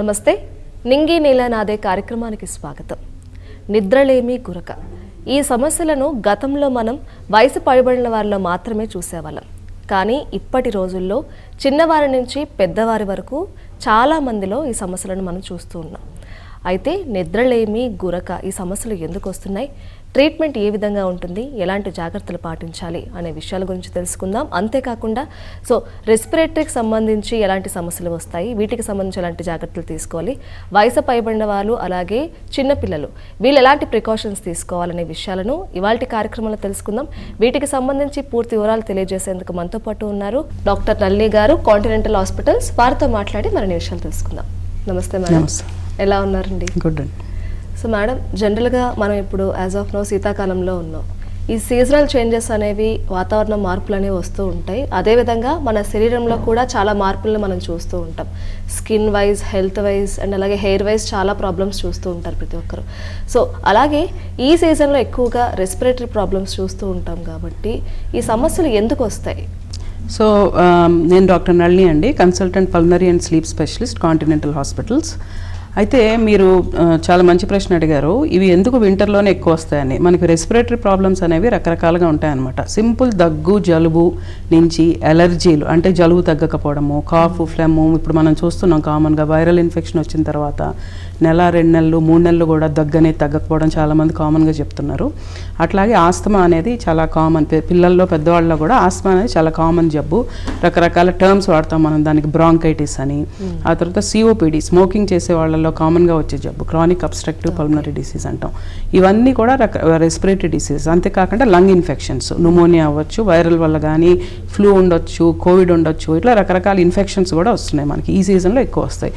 నమస్తే నింగి నేల నాదే కార్యక్రమానికి స్వాగతం. నిద్రలేమి గురక ఈ సమస్యలను గతంలో మనం వయసు పడిబడిన వారిలో మాత్రమే చూసేవాళ్ళం. కానీ ఇప్పటి రోజుల్లో చిన్నవారి నుంచి పెద్దవారి వరకు చాలా మందిలో ఈ సమస్యలను మనం చూస్తూ ఉన్నాం. అయితే నిద్రలేమి గురక ఈ సమస్యలు ఎందుకు వస్తున్నాయి, ట్రీట్మెంట్ ఏ విధంగా ఉంటుంది, ఎలాంటి జాగ్రత్తలు పాటించాలి అనే విషయాల గురించి తెలుసుకుందాం. అంతేకాకుండా రెస్పిరేటరీకి సంబంధించి ఎలాంటి సమస్యలు వస్తాయి, వీటికి సంబంధించి ఎలాంటి జాగ్రత్తలు తీసుకోవాలి, వయసు పైబడిన వాళ్ళు అలాగే చిన్నపిల్లలు వీళ్ళు ఎలాంటి ప్రికాషన్స్ తీసుకోవాలనే విషయాలను ఇవాల్టి కార్యక్రమంలో తెలుసుకుందాం. వీటికి సంబంధించి పూర్తి వివరాలు తెలియజేసేందుకు మనతో పాటు ఉన్నారు డాక్టర్ నళిని గారు, కాంటినెంటల్ హాస్పిటల్స్. వారితో మాట్లాడి మరిన్ని విషయాలు తెలుసుకుందాం. నమస్తే మేడం, ఎలా ఉన్నారండి? గుడ్ అండి. సో మేడం, జనరల్గా మనం ఇప్పుడు యాజ్ ఆఫ్ నో శీతాకాలంలో ఉన్నాం. ఈ సీజనల్ చేంజెస్ అనేవి వాతావరణ మార్పులు అనేవి వస్తూ ఉంటాయి. అదేవిధంగా మన శరీరంలో కూడా చాలా మార్పులను మనం చూస్తూ ఉంటాం. Skin wise, health wise and అలాగే హెయిర్ వైజ్ చాలా ప్రాబ్లమ్స్ చూస్తూ ఉంటారు ప్రతి ఒక్కరు. సో అలాగే ఈ సీజన్లో ఎక్కువగా రెస్పిరేటరీ ప్రాబ్లమ్స్ చూస్తూ ఉంటాం కాబట్టి ఈ సమస్యలు ఎందుకు వస్తాయి? సో నేను డాక్టర్ నళిని అండి, consultant pulmonary and sleep specialist, continental hospitals. అయితే మీరు చాలా మంచి ప్రశ్న అడిగారు, ఇవి ఎందుకు వింటర్లోనే ఎక్కువ వస్తాయని. మనకి రెస్పిరేటరీ ప్రాబ్లమ్స్ అనేవి రకరకాలుగా ఉంటాయన్నమాట. సింపుల్ దగ్గు, జలుబు నుంచి ఎలర్జీలు అంటే జలుబు తగ్గకపోవడము, కాఫ్, ఫ్లెమ్, ఇప్పుడు మనం చూస్తున్నాం కామన్గా వైరల్ ఇన్ఫెక్షన్ వచ్చిన తర్వాత నెల, 2 నెలలు, 3 నెలలు కూడా దగ్గు అనేది తగ్గకపోవడం చాలామంది కామన్గా చెప్తున్నారు. అట్లాగే ఆస్తమా అనేది చాలా కామన్, పిల్లల్లో పెద్దవాళ్ళలో కూడా ఆస్తమా అనేది చాలా కామన్ జబ్బు. రకరకాల టర్మ్స్ వాడతాం మనం దానికి, బ్రాంకైటిస్ అని. ఆ తర్వాత సిఓపిడి, స్మోకింగ్ చేసే వాళ్ళలో కామన్గా వచ్చే జబ్బు, క్రానిక్ అబ్స్ట్రక్టివ్ పల్మనరీ డిసీజ్ అంటాం. ఇవన్నీ కూడా రెస్పిరేటరీ డిసీజ్. అంతేకాకుండా లంగ్ ఇన్ఫెక్షన్స్, న్యూమోనియా అవ్వచ్చు, వైరల్ వల్ల కానీ ఫ్లూ ఉండొచ్చు, కోవిడ్ ఉండొచ్చు, ఇట్లా రకరకాల ఇన్ఫెక్షన్స్ కూడా వస్తున్నాయి మనకి ఈ సీజన్లో ఎక్కువ వస్తాయి.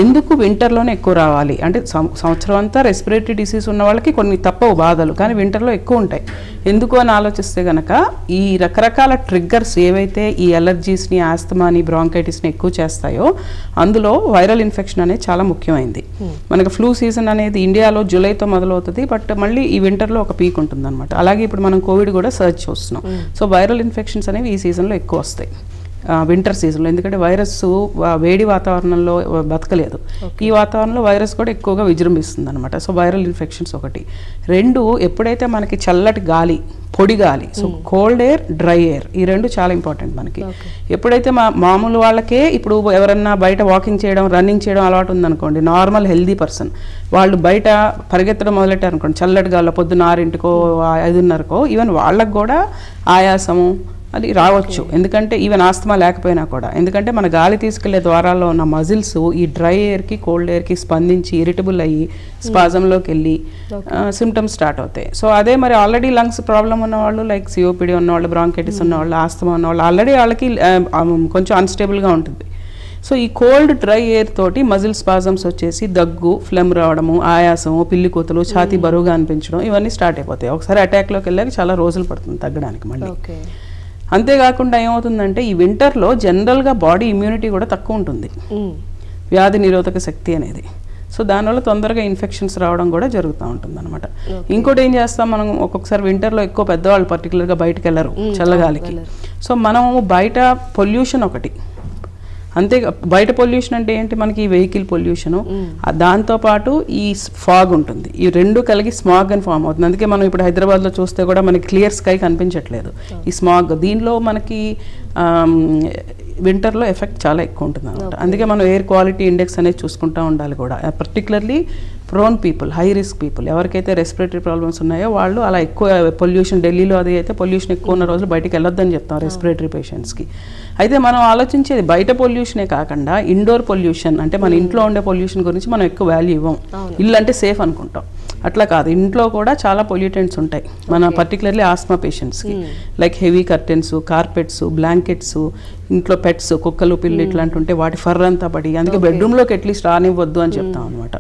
ఎందుకు వింటర్లోనే ఎక్కువ రావాలి అంటే సంవత్సరం అంతా రెస్పిరేటరీ డిసీజ్ ఉన్న వాళ్ళకి కొన్ని తప్పవు బాధలు, కానీ వింటర్లో ఎక్కువ ఉంటాయి. ఎందుకు అని ఆలోచిస్తే కనుక ఈ రకరకాల ట్రిగ్గర్స్ ఏవైతే ఈ ఎలర్జీస్ని, ఆస్తమాని, బ్రాంకైటిస్ని ఎక్కువ చేస్తాయో అందులో వైరల్ ఇన్ఫెక్షన్ అనేది చాలా ముఖ్యమైనది. మనకి ఫ్లూ సీజన్ అనేది ఇండియాలో జూలైతో మొదలవుతుంది, బట్ మళ్ళీ ఈ వింటర్లో ఒక పీక్ ఉంటుంది అనమాట. అలాగే ఇప్పుడు మనం కోవిడ్ కూడా సర్చ్ చూస్తున్నాం. సో వైరల్ ఇన్ఫెక్షన్స్ అనేవి ఈ సీజన్లో ఎక్కువ వస్తాయి వింటర్ సీజన్లో. ఎందుకంటే వైరస్ వేడి వాతావరణంలో బతకలేదు, ఈ వాతావరణంలో వైరస్ కూడా ఎక్కువగా విజృంభిస్తుంది అనమాట. సో వైరల్ ఇన్ఫెక్షన్స్ ఒకటి. 2, ఎప్పుడైతే మనకి చల్లటి గాలి, పొడి గాలి, so cold air, dry air, ఈ 2 చాలా ఇంపార్టెంట్ మనకి. ఎప్పుడైతే మామూలు వాళ్ళకే ఇప్పుడు ఎవరన్నా బయట వాకింగ్ చేయడం, రన్నింగ్ చేయడం అలవాటు ఉందనుకోండి, నార్మల్ హెల్దీ పర్సన్, వాళ్ళు బయట పరిగెత్తడం మొదలెట్టారు అనుకోండి చల్లటి గాలిలో, పొద్దున్న 6 5:30 ఈవెన్ వాళ్ళకు కూడా ఆయాసము అది రావచ్చు. ఎందుకంటే ఈవెన్ ఆస్తమా లేకపోయినా కూడా, ఎందుకంటే మన గాలి తీసుకెళ్లే ద్వారాల్లో ఉన్న మజిల్స్ ఈ డ్రై ఎయిర్కి, కోల్డ్ ఎయిర్కి స్పందించి ఇరిటబుల్ అయ్యి స్పాజంలోకి వెళ్ళి సిమ్టమ్స్ స్టార్ట్ అవుతాయి. సో అదే మరి ఆల్రెడీ లంగ్స్ ప్రాబ్లం ఉన్నవాళ్ళు, లైక్ సిఓపిడి ఉన్నవాళ్ళు, బ్రాంకైటిస్ ఉన్నవాళ్ళు, ఆస్తమా ఉన్నవాళ్ళు, ఆల్రెడీ వాళ్ళకి కొంచెం అన్స్టేబుల్గా ఉంటుంది. సో ఈ కోల్డ్ డ్రై ఎయిర్ తోటి మజిల్ స్పాజమ్స్ వచ్చేసి దగ్గు, ఫ్లెమ్ రావడము, ఆయాసము, పిల్లి కూతులు, ఛాతీ బరువుగా అనిపించడం, ఇవన్నీ స్టార్ట్ అయిపోతాయి. ఒకసారి అటాక్లోకి వెళ్ళాక చాలా రోజులు పడుతుంది తగ్గడానికి మళ్ళీ. అంతేకాకుండా ఏమవుతుందంటే ఈ వింటర్లో జనరల్గా బాడీ ఇమ్యూనిటీ కూడా తక్కువ ఉంటుంది, వ్యాధి నిరోధక శక్తి అనేది. సో దానివల్ల తొందరగా ఇన్ఫెక్షన్స్ రావడం కూడా జరుగుతూ ఉంటుంది అనమాట. ఇంకోటి ఏం చేస్తాం మనం, ఒక్కొక్కసారి వింటర్లో ఎక్కువ పెద్దవాళ్ళు పర్టికులర్గా బయటకు వెళ్ళరు చల్లగాలికి. సో మనం బయట పొల్యూషన్ ఒకటి, అంతే బయట పొల్యూషన్ అంటే ఏంటి, మనకి వెహికల్ పొల్యూషను, దాంతోపాటు ఈ ఫాగ్ ఉంటుంది, ఈ 2 కలిగి స్మాగ్ అని ఫామ్ అవుతుంది. అందుకే మనం ఇప్పుడు హైదరాబాద్లో చూస్తే కూడా మనకి క్లియర్ స్కై కనిపించట్లేదు, ఈ స్మాగ్. దీనిలో మనకి వింటర్లో ఎఫెక్ట్ చాలా ఎక్కువ ఉంటుంది అనమాట. అందుకే మనం ఎయిర్ క్వాలిటీ ఇండెక్స్ అనేది చూసుకుంటూ ఉండాలి కూడా. Particularly prone people, high risk people, ఎవరికైతే రెస్పిరేటరీ ప్రాబ్లమ్స్ ఉన్నాయో వాళ్ళు అలా ఎక్కువ పొల్యూషన్, ఢిల్లీలో అది అయితే పొల్యూషన్ ఎక్కువ ఉన్న రోజులు బయటకు వెళ్ళొద్దని చెప్తాం రెస్పిరేటరీ పేషెంట్స్కి. అయితే మనం ఆలోచించేది బయట పొల్యూషనే కాకుండా ఇండోర్ పొల్యూషన్, అంటే మన ఇంట్లో ఉండే పొల్యూషన్ గురించి మనం ఎక్కువ వాల్యూ ఇవ్వం. ఇల్లు అంటే సేఫ్ అనుకుంటాం, అట్లా కాదు. ఇంట్లో కూడా చాలా పొల్యూటెంట్స్ ఉంటాయి మన పర్టికులర్లీ ఆస్మా పేషెంట్స్కి, like heavy curtains, carpets, blankets, ఇంట్లో పెట్స్, కుక్కలు, పిల్లి ఇట్లాంటి ఉంటే వాటి ఫర్ అంతా పడి, అందుకే బెడ్రూమ్లోకి అట్లీస్ట్ రానివ్వద్దు అని చెప్తాం అనమాట.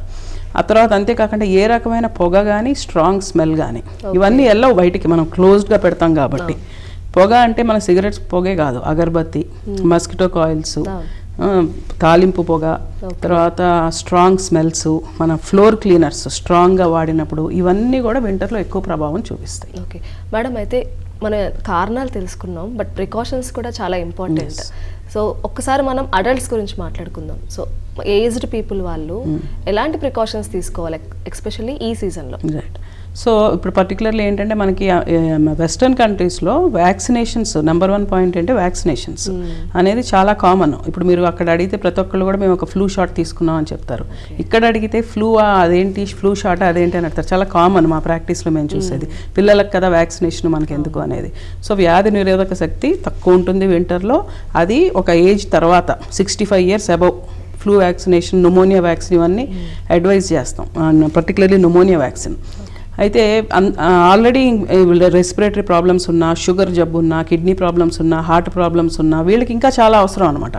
ఆ తర్వాత అంతేకాకుండా ఏ రకమైన పొగ కానీ, స్ట్రాంగ్ స్మెల్ కానీ, ఇవన్నీ వెళ్ళవు బయటికి, మనం క్లోజ్డ్గా పెడతాం కాబట్టి. పొగ అంటే మన సిగరెట్స్ పొగే కాదు, అగరబత్తి, మస్కిటో కాయిల్స్, తాలింపు పొగ, తర్వాత స్ట్రాంగ్ స్మెల్స్, మన ఫ్లోర్ క్లీనర్స్ స్ట్రాంగ్గా వాడినప్పుడు, ఇవన్నీ కూడా వింటర్లో ఎక్కువ ప్రభావం చూపిస్తాయి. ఓకే మేడం, అయితే మన కారణాలు తెలుసుకున్నాం, బట్ ప్రికాషన్స్ కూడా చాలా ఇంపార్టెంట్. సో ఒక్కసారి మనం అడల్ట్స్ గురించి మాట్లాడుకుందాం. సో ఏజ్డ్ పీపుల్ వాళ్ళు ఎలాంటి ప్రికాషన్స్ తీసుకోవాలి ఎస్పెషల్లీ ఈ సీజన్లో? రైట్. సో ఇప్పుడు పర్టికులర్లీ ఏంటంటే మనకి వెస్టర్న్ కంట్రీస్లో వ్యాక్సినేషన్స్ నెంబర్ 1 పాయింట్ అంటే వ్యాక్సినేషన్స్ అనేది చాలా కామన్. ఇప్పుడు మీరు అక్కడ అడిగితే ప్రతి ఒక్కళ్ళు కూడా మేము ఒక ఫ్లూ షాట్ తీసుకున్నాం అని చెప్తారు. ఇక్కడ అడిగితే అదేంటి ఫ్లూ షాట్ అదేంటి అని అడతారు. చాలా కామన్ మా ప్రాక్టీస్లో మేము చూసేది. పిల్లలకు కదా వ్యాక్సినేషన్ మనకి ఎందుకు అనేది. సో వ్యాధి నిరోధక శక్తి తక్కువ ఉంటుంది వింటర్లో. అది ఒక ఏజ్ తర్వాత 65 years above flu vaccination, pneumonia vaccine ఇవన్నీ అడ్వైజ్ చేస్తాం, పర్టికులర్లీ న్యూమోనియా వ్యాక్సిన్. అయితే ఆల్రెడీ రెస్పిరేటరీ ప్రాబ్లమ్స్ ఉన్నా, షుగర్ జబ్బు ఉన్నా, కిడ్నీ ప్రాబ్లమ్స్ ఉన్నా, హార్ట్ ప్రాబ్లమ్స్ ఉన్నా వీళ్ళకి ఇంకా చాలా అవసరం అనమాట.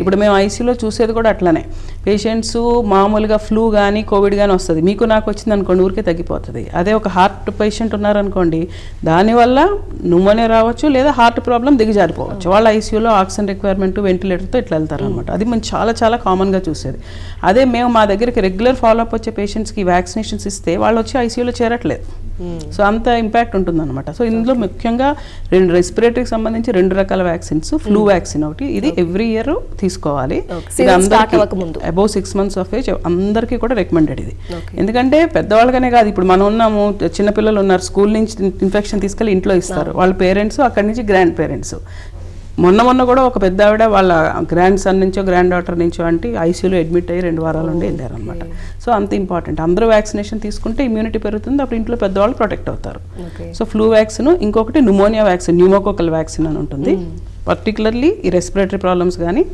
ఇప్పుడు మేము ఐసీయూలో చూసేది కూడా అట్లనే. పేషెంట్స్ మామూలుగా ఫ్లూ కానీ కోవిడ్ కానీ వస్తుంది, మీకు నాకు వచ్చింది అనుకోండి ఊరికే తగ్గిపోతుంది. అదే ఒక హార్ట్ పేషెంట్ ఉన్నారనుకోండి, దానివల్ల న్యూమోనియా రావచ్చు లేదా హార్ట్ ప్రాబ్లం దిగజారిపోవచ్చు. వాళ్ళ ఐసీయూలో ఆక్సిజన్ రిక్వైర్మెంట్ వెంటిలేటర్తో ఇట్లా వెళ్తారు అనమాట. అది మేము చాలా చాలా కామన్గా చూసేది. అదే మేము మా దగ్గరికి రెగ్యులర్ ఫాలోఅప్ వచ్చే పేషెంట్స్కి వ్యాక్సినేషన్స్ ఇస్తే వాళ్ళు వచ్చి ఐసీయూలో చేరట్లేదు. సో అంత ఇంపాక్ట్ ఉంటుంది అనమాట. సో ఇందులో ముఖ్యంగా రెస్పిరేటరీకి సంబంధించి 2 రకాల వ్యాక్సిన్స్. ఫ్లూ వ్యాక్సిన్ ఒకటి, ఇది ఎవ్రీ ఇయర్ తీసుకోవాలి. అబౌవ్ 6 months ఆఫ్ ఏజ్ అందరికీ కూడా రికమెండెడ్ ఇది. ఎందుకంటే పెద్దవాళ్ళగానే కాదు, ఇప్పుడు మనం ఉన్నాము, చిన్నపిల్లలు ఉన్నారు, స్కూల్ నుంచి ఇన్ఫెక్షన్ తీసుకెళ్ళి ఇంట్లో ఇస్తారు, వాళ్ళ పేరెంట్స్ అక్కడి నుంచి గ్రాండ్ పేరెంట్స్. మొన్న కూడా ఒక పెద్ద ఆవిడ వాళ్ళ గ్రాండ్ సన్ నుంచో గ్రాండ్ డాటర్ నుంచో అంటే ఐసీయూలో అడ్మిట్ అయ్యి 2 వారాలు ఉండి వెళ్ళారు అనమాట. సో అంత ఇంపార్టెంట్. అందరూ వ్యాక్సినేషన్ తీసుకుంటే ఇమ్యూనిటీ పెరుగుతుంది, అప్పుడు ఇంట్లో పెద్దవాళ్ళు ప్రొటెక్ట్ అవుతారు. సో ఫ్లూ వ్యాక్సిన్, ఇంకొకటి న్యూమోనియా వ్యాక్సిన్, న్యూమోకోకల్ వ్యాక్సిన్ అని ఉంటుంది. పర్టికులర్లీ ఈ రెస్పిరేటరీ ప్రాబ్లమ్స్ కానీ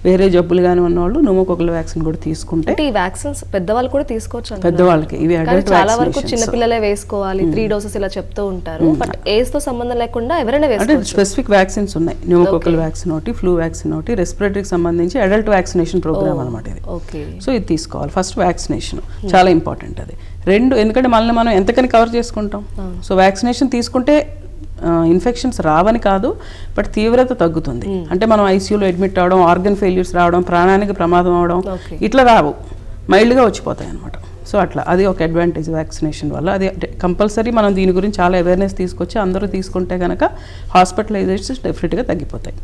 వేరే జబ్బులు కానీ ఉన్నవాళ్ళు న్యూమోకోకల్ వ్యాక్సిన్ కూడా తీసుకుంటే. ఈ వ్యాక్సిన్స్ పెద్దవాళ్ళు కూడా తీసుకోవచ్చు? పెద్దవాళ్ళకి ఇవి అడల్ట్ చాలా వరకు చిన్నపిల్లలే వేసుకోవాలి, 3 doses ఇలా చెప్తూ ఉంటారు. బట్ ఏజ్ తో సంబంధం లేకుండా ఎవరైనా వేసుకోవచ్చు. స్పెసిఫిక్ వ్యాక్సిన్స్ ఉన్నాయి. న్యూమోకోకల్ వ్యాక్సిన్ ఒకటి, ఫ్లూ వ్యాక్సిన్ ఒకటి, రెస్పిరేటరీకి సంబంధించి అడల్ట్ వ్యాక్సినేషన్ ప్రోగ్రామ్ అనమాట ఇది. సో ఇది తీసుకోవాలి. ఫస్ట్ వ్యాక్సినేషన్ చాలా ఇంపార్టెంట్. అది 2, ఎందుకంటే మనల్ని మనం ఎంతకని కవర్ చేసుకుంటాం. సో వ్యాక్సినేషన్ తీసుకుంటే ఇన్ఫెక్షన్స్ రావని కాదు, బట్ తీవ్రత తగ్గుతుంది. అంటే మనం ఐసీయూలో అడ్మిట్ అవడం, ఆర్గన్ ఫెయిల్యూర్స్ రావడం, ప్రాణానికి ప్రమాదం అవడం ఇట్లా రావు, మైల్డ్గా వచ్చిపోతాయి అనమాట. సో అట్లా అది ఒక అడ్వాంటేజ్ వ్యాక్సినేషన్ వల్ల. అది కంపల్సరీ మనం దీని గురించి చాలా అవేర్నెస్ తీసుకొచ్చి అందరూ తీసుకుంటే కనుక హాస్పిటలైజేషన్స్ డెఫినెట్గా తగ్గిపోతాయి.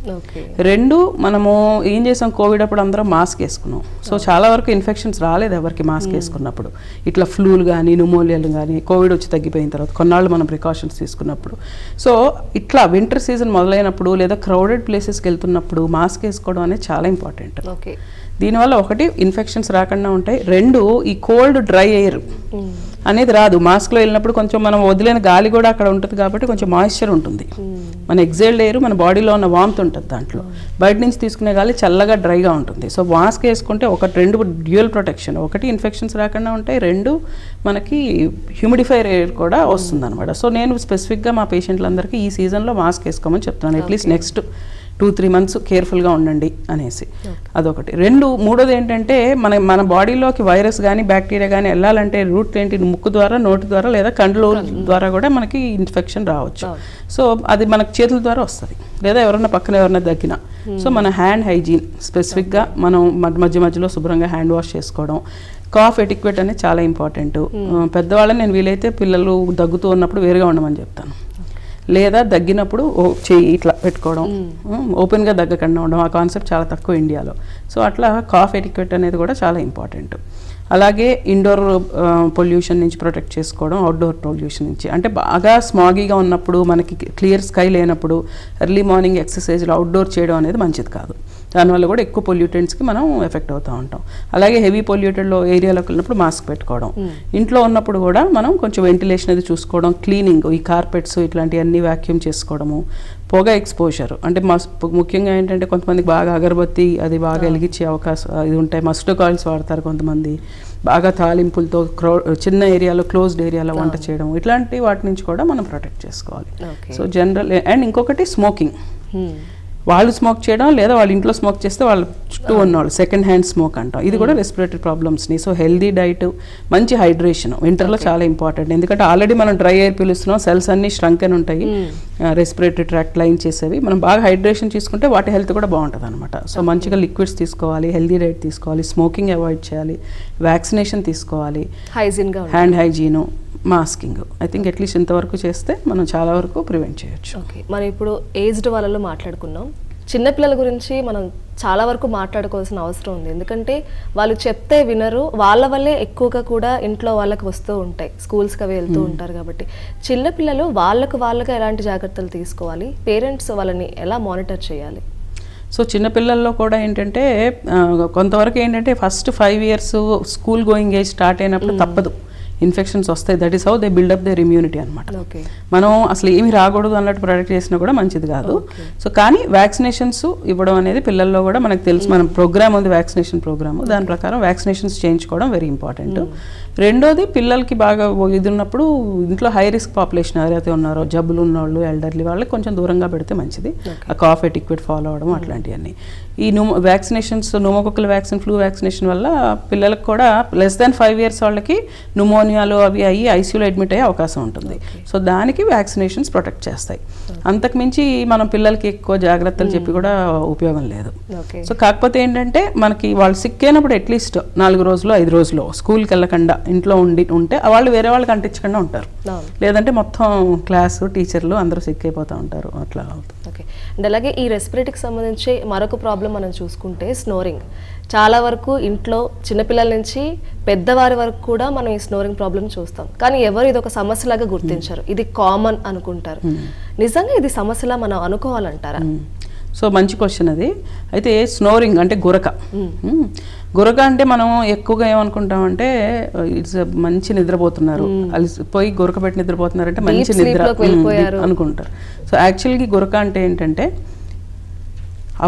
2, మనము ఏం చేసాం, కోవిడ్ అప్పుడు అందరం మాస్క్ వేసుకున్నాం. సో చాలా వరకు ఇన్ఫెక్షన్స్ రాలేదు ఎవరికి మాస్క్ వేసుకున్నప్పుడు. ఇట్లా ఫ్లూలు కానీ న్యూమోనియాలు కానీ కోవిడ్ వచ్చి తగ్గిపోయిన తర్వాత కొన్నాళ్ళు మనం ప్రికాషన్స్ తీసుకున్నప్పుడు. సో ఇట్లా వింటర్ సీజన్ మొదలైనప్పుడు లేదా క్రౌడెడ్ ప్లేసెస్కి వెళ్తున్నప్పుడు మాస్క్ వేసుకోవడం అనేది చాలా ఇంపార్టెంట్. దీనివల్ల 1 ఇన్ఫెక్షన్స్ రాకుండా ఉంటాయి, 2 ఈ కోల్డ్ డ్రై ఎయిర్ అనేది రాదు. మాస్క్లో వెళ్ళినప్పుడు కొంచెం మనం వదిలేని గాలి కూడా అక్కడ ఉంటుంది కాబట్టి కొంచెం మాయిశ్చర్ ఉంటుంది. మన ఎగ్జైల్డ్ ఎయిర్ మన బాడీలో ఉన్న వామ్త్ ఉంటుంది దాంట్లో. బయట నుంచి తీసుకునే గాలి చల్లగా డ్రైగా ఉంటుంది. సో మాస్క్ వేసుకుంటే 2 డ్యూయల్ ప్రొటెక్షన్. 1 ఇన్ఫెక్షన్స్ రాకుండా ఉంటాయి, 2 మనకి హ్యూమిడిఫైర్ ఎయిర్ కూడా వస్తుంది అనమాట. సో నేను స్పెసిఫిక్గా మా పేషెంట్లందరికీ ఈ సీజన్లో మాస్క్ వేసుకోమని చెప్తున్నాను. అట్లీస్ట్ నెక్స్ట్ 2-3 months కేర్ఫుల్గా ఉండండి అనేసి. అదొకటి. 2, మూడోది ఏంటంటే మన బాడీలోకి వైరస్ కానీ బ్యాక్టీరియా కానీ వెళ్ళాలంటే రూట్ ఏంటి, ముక్కు ద్వారా, నోటి ద్వారా లేదా కండ్ల ద్వారా కూడా మనకి ఇన్ఫెక్షన్ రావచ్చు. సో అది మనకి చేతుల ద్వారా వస్తుంది లేదా ఎవరైనా పక్కన ఎవరైనా దగ్గినా. సో మన హ్యాండ్ హైజీన్ స్పెసిఫిక్గా మనం మధ్యలో శుభ్రంగా హ్యాండ్ వాష్ చేసుకోవడం. కాఫ్ ఎటిక్వేట్ అనేది చాలా ఇంపార్టెంట్. పెద్దవాళ్ళని నేను వీలైతే పిల్లలు దగ్గుతూ ఉన్నప్పుడు వేరుగా ఉండమని చెప్తాను, లేదా దగ్గినప్పుడు చెయ్యి ఇట్లా పెట్టుకోవడం, ఓపెన్గా దగ్గకుండా ఉండడం. ఆ కాన్సెప్ట్ చాలా తక్కువ ఇండియాలో. సో అట్లా కాఫ్ ఎటిక్వేట్ అనేది కూడా చాలా ఇంపార్టెంట్. అలాగే ఇండోర్ పొల్యూషన్ నుంచి ప్రొటెక్ట్ చేసుకోవడం, అవుట్డోర్ పొల్యూషన్ నుంచి. అంటే బాగా స్మాగీగా ఉన్నప్పుడు, మనకి క్లియర్ స్కై లేనప్పుడు ఎర్లీ మార్నింగ్ ఎక్సర్సైజ్లు అవుట్డోర్ చేయడం అనేది మంచిది కాదు. దానివల్ల కూడా ఎక్కువ పొల్యూటెంట్స్కి మనం ఎఫెక్ట్ అవుతూ ఉంటాం. అలాగే హెవీ పొల్యూటెడ్లో ఏరియాలోకి వెళ్ళినప్పుడు మాస్క్ పెట్టుకోవడం. ఇంట్లో ఉన్నప్పుడు కూడా మనం కొంచెం వెంటిలేషన్ అది చూసుకోవడం, క్లీనింగ్, ఈ కార్పెట్స్ ఇట్లాంటివన్నీ వ్యాక్యూమ్ చేసుకోవడము. పొగ ఎక్స్పోజర్ అంటే ముఖ్యంగా ఏంటంటే కొంతమందికి బాగా అగరబత్తి అది బాగా వెలిగించే అవకాశం ఇది ఉంటాయి. మస్కిటో కాయిల్స్ వాడతారు కొంతమంది. బాగా తాలింపులతో చిన్న ఏరియాలో క్లోజ్డ్ ఏరియాలో వంట చేయడం, ఇట్లాంటి వాటి నుంచి కూడా మనం ప్రొటెక్ట్ చేసుకోవాలి. So general. అండ్ ఇంకొకటి స్మోకింగ్. వాళ్ళు స్మోక్ చేయడం లేదా వాళ్ళ ఇంట్లో స్మోక్ చేస్తే వాళ్ళ చుట్టూ ఉన్నవాళ్ళు సెకండ్ హ్యాండ్ స్మోక్ అంటాం. ఇది కూడా రెస్పిరేటరీ ప్రాబ్లమ్స్ని. సో హెల్దీ డైట్, మంచి హైడ్రేషన్ వింటర్లో చాలా ఇంపార్టెంట్. ఎందుకంటే ఆల్రెడీ మనం డ్రై ఎయిర్ పీలుస్తున్నాం, సెల్స్ అన్ని ష్రంక్ అని ఉంటాయి, రెస్పిరేటరీ ట్రాక్ట్ లైన్ చేసేవి. మనం బాగా హైడ్రేషన్ తీసుకుంటే వాటి హెల్త్ కూడా బాగుంటుంది అనమాట. సో మంచిగా లిక్విడ్స్ తీసుకోవాలి, హెల్దీ డైట్ తీసుకోవాలి, స్మోకింగ్ అవాయిడ్ చేయాలి, వ్యాక్సినేషన్ తీసుకోవాలి, హైజీన్గా hand hygiene, masking. I think at least ఇంతవరకు చేస్తే మనం చాలా వరకు ప్రివెంట్ చేయొచ్చు. ఓకే, మనం ఇప్పుడు ఏజ్డ్ వాళ్ళలో మాట్లాడుకున్నాం. చిన్నపిల్లల గురించి మనం చాలా వరకు మాట్లాడుకోవాల్సిన అవసరం ఉంది. ఎందుకంటే వాళ్ళు చెప్తే వినరు, వాళ్ళ వల్లే ఎక్కువగా కూడా ఇంట్లో వాళ్ళకి వస్తూ ఉంటాయి, స్కూల్స్కి అవి వెళ్తూ ఉంటారు. కాబట్టి చిన్నపిల్లలు వాళ్ళగా ఎలాంటి జాగ్రత్తలు తీసుకోవాలి, పేరెంట్స్ వాళ్ళని ఎలా మానిటర్ చేయాలి? సో చిన్నపిల్లల్లో కూడా ఏంటంటే కొంతవరకు ఏంటంటే first 5 years school going age start అయినప్పుడు తప్పదు, ఇన్ఫెక్షన్స్ వస్తాయి. That is how they build up their immunity అనమాట. మనం అసలు ఏమి రాకూడదు అన్నట్టు ప్రొడక్ట్ చేసినా కూడా మంచిది కాదు. సో కానీ వ్యాక్సినేషన్స్ ఇవ్వడం అనేది పిల్లల్లో కూడా మనకు తెలుసు. మనం ప్రోగ్రామ్ ఉంది, వ్యాక్సినేషన్ ప్రోగ్రామ్, దాని ప్రకారం వ్యాక్సినేషన్స్ చేయించుకోవడం వెరీ ఇంపార్టెంట్. రెండోది పిల్లలకి బాగా ఇది ఉన్నప్పుడు ఇంట్లో హై రిస్క్ పాపులేషన్ ఎవరైతే ఉన్నారో, జబ్బులు ఉన్నవాళ్ళు, ఎల్డర్లీ వాళ్ళకి కొంచెం దూరంగా పెడితే మంచిది. ఆ కాఫ్ ఎటిక్వేట్ ఫాలో అవ్వడం అట్లాంటివన్నీ. ఈ vaccinations, pneumococcal vaccine, flu vaccination వల్ల పిల్లలకు కూడా less than 5 years వాళ్ళకి న్యూమోనియాలు అవి అయ్యి ఐసీయూలో అడ్మిట్ అయ్యే అవకాశం ఉంటుంది. సో దానికి వ్యాక్సినేషన్స్ ప్రొటెక్ట్ చేస్తాయి. అంతకుమించి మనం పిల్లలకి ఎక్కువ జాగ్రత్తలు చెప్పి కూడా ఉపయోగం లేదు. సో కాకపోతే ఏంటంటే మనకి వాళ్ళు సిక్ అయినప్పుడు అట్లీస్ట్ 4 రోజులు 5 రోజులు స్కూల్కి వెళ్ళకుండా ఇంట్లో ఉంటే వాళ్ళు వేరే వాళ్ళకి అంటించకుండా ఉంటారు. లేదంటే మొత్తం క్లాసు టీచర్లు అందరూ సిక్ అయిపోతూ ఉంటారు, అట్లా అవుతుంది. ఓకే. అండ్ అలాగే ఈ రెస్పిరేటరీకి సంబంధించి మరొక ప్రాబ్లం మనం చూసుకుంటే స్నోరింగ్. చాలా వరకు ఇంట్లో చిన్నపిల్లల నుంచి పెద్దవారి వరకు కూడా మనం ఈ స్నోరింగ్ ప్రాబ్లం చూస్తాం, కానీ ఎవరు ఇది ఒక సమస్యలాగా గుర్తించారు, ఇది కామన్ అనుకుంటారు. నిజంగా ఇది సమస్యలా మనం అనుకోవాలంటారా? సో మంచి క్వశ్చన్ అది. అయితే స్నోరింగ్ అంటే గురక అంటే మనం ఎక్కువగా ఏమనుకుంటామంటే ఇట్స్ మంచి నిద్రపోతున్నారు, అలసిపోయి గురక పెట్టి నిద్రపోతున్నారు అంటే మంచి నిద్ర అనుకుంటారు. సో యాక్చువల్గా గురక అంటే ఏంటంటే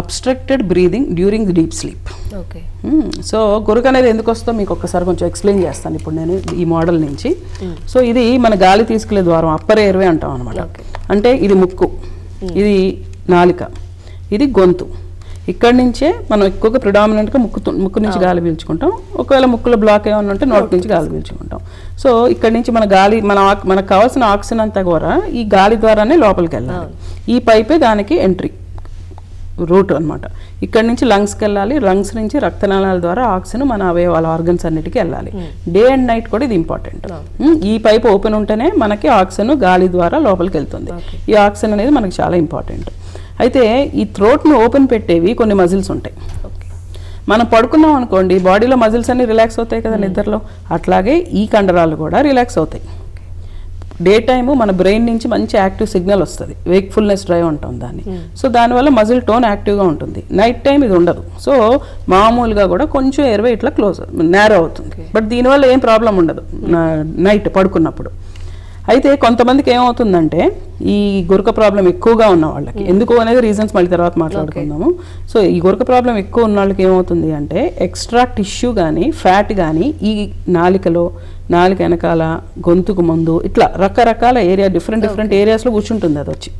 obstructed breathing during deep sleep. So గురక అనేది ఎందుకు వస్తుందో మీకు ఒక్కసారి కొంచెం ఎక్స్ప్లెయిన్ చేస్తాను ఇప్పుడు నేను ఈ మోడల్ నుంచి. సో ఇది మన గాలి తీసుకెళ్లే ద్వారం, అప్పర్ ఎయిర్వే అంటాం అనమాట. అంటే ఇది ముక్కు, ఇది నాలిక, ఇది గొంతు. ఇక్కడ నుంచే మనం ఎక్కువగా ప్రిడామినెంట్గా ముక్కు నుంచి గాలి పీల్చుకుంటాం. ఒకవేళ ముక్కులో బ్లాక్ ఏమన్నా ఉంటే నోటి నుంచి గాలి పీల్చుకుంటాం. సో ఇక్కడ నుంచి మన గాలి మనకు కావాల్సిన ఆక్సిజన్ అంతా కూడా ఈ గాలి ద్వారానే లోపలికి వెళ్ళాలి. ఈ పైపే దానికి ఎంట్రీ రూట్ అనమాట. ఇక్కడ నుంచి లంగ్స్కి వెళ్ళాలి, లంగ్స్ నుంచి రక్తనాళాల ద్వారా ఆక్సిజన్ మన అవయవాల ఆర్గన్స్ అన్నిటికీ వెళ్ళాలి. డే అండ్ నైట్ కూడా ఇది ఇంపార్టెంట్. ఈ పైప్ ఓపెన్ ఉంటేనే మనకి ఆక్సిజన్ గాలి ద్వారా లోపలికి వెళ్తుంది. ఈ ఆక్సిజన్ అనేది మనకి చాలా ఇంపార్టెంట్. అయితే ఈ థ్రోట్ను ఓపెన్ పెట్టేవి కొన్ని మజిల్స్ ఉంటాయి. మనం పడుకున్నాం అనుకోండి, బాడీలో మజిల్స్ అన్ని రిలాక్స్ అవుతాయి కదా నిద్రలో, అట్లాగే ఈ కండరాలు కూడా రిలాక్స్ అవుతాయి. డే టైము మన బ్రెయిన్ నుంచి మంచి యాక్టివ్ సిగ్నల్ వస్తుంది, వేక్ఫుల్నెస్ డ్రైవ్ అంటాం దాన్ని. సో దానివల్ల మజిల్ టోన్ యాక్టివ్గా ఉంటుంది. నైట్ టైం ఇది ఉండదు. సో మామూలుగా కూడా కొంచెం ఎయిర్వే ఇట్లా క్లోజ్ నేరో అవుతుంది, బట్ దీనివల్ల ఏం ప్రాబ్లం ఉండదు నైట్ పడుకున్నప్పుడు. అయితే కొంతమందికి ఏమవుతుందంటే ఈ గురక ప్రాబ్లం ఎక్కువగా ఉన్న వాళ్ళకి, ఎందుకు అనేది రీజన్స్ మళ్ళీ తర్వాత మాట్లాడుకుందాము. సో ఈ గురక ప్రాబ్లం ఎక్కువ ఉన్న వాళ్ళకి ఏమవుతుంది అంటే ఎక్స్ట్రా టిష్యూ కానీ ఫ్యాట్ కానీ ఈ నాలిక వెనకాల, గొంతుకు ముందు, ఇట్లా రకరకాల ఏరియా డిఫరెంట్ ఏరియాస్లో కూర్చుంటుంది అది వచ్చి.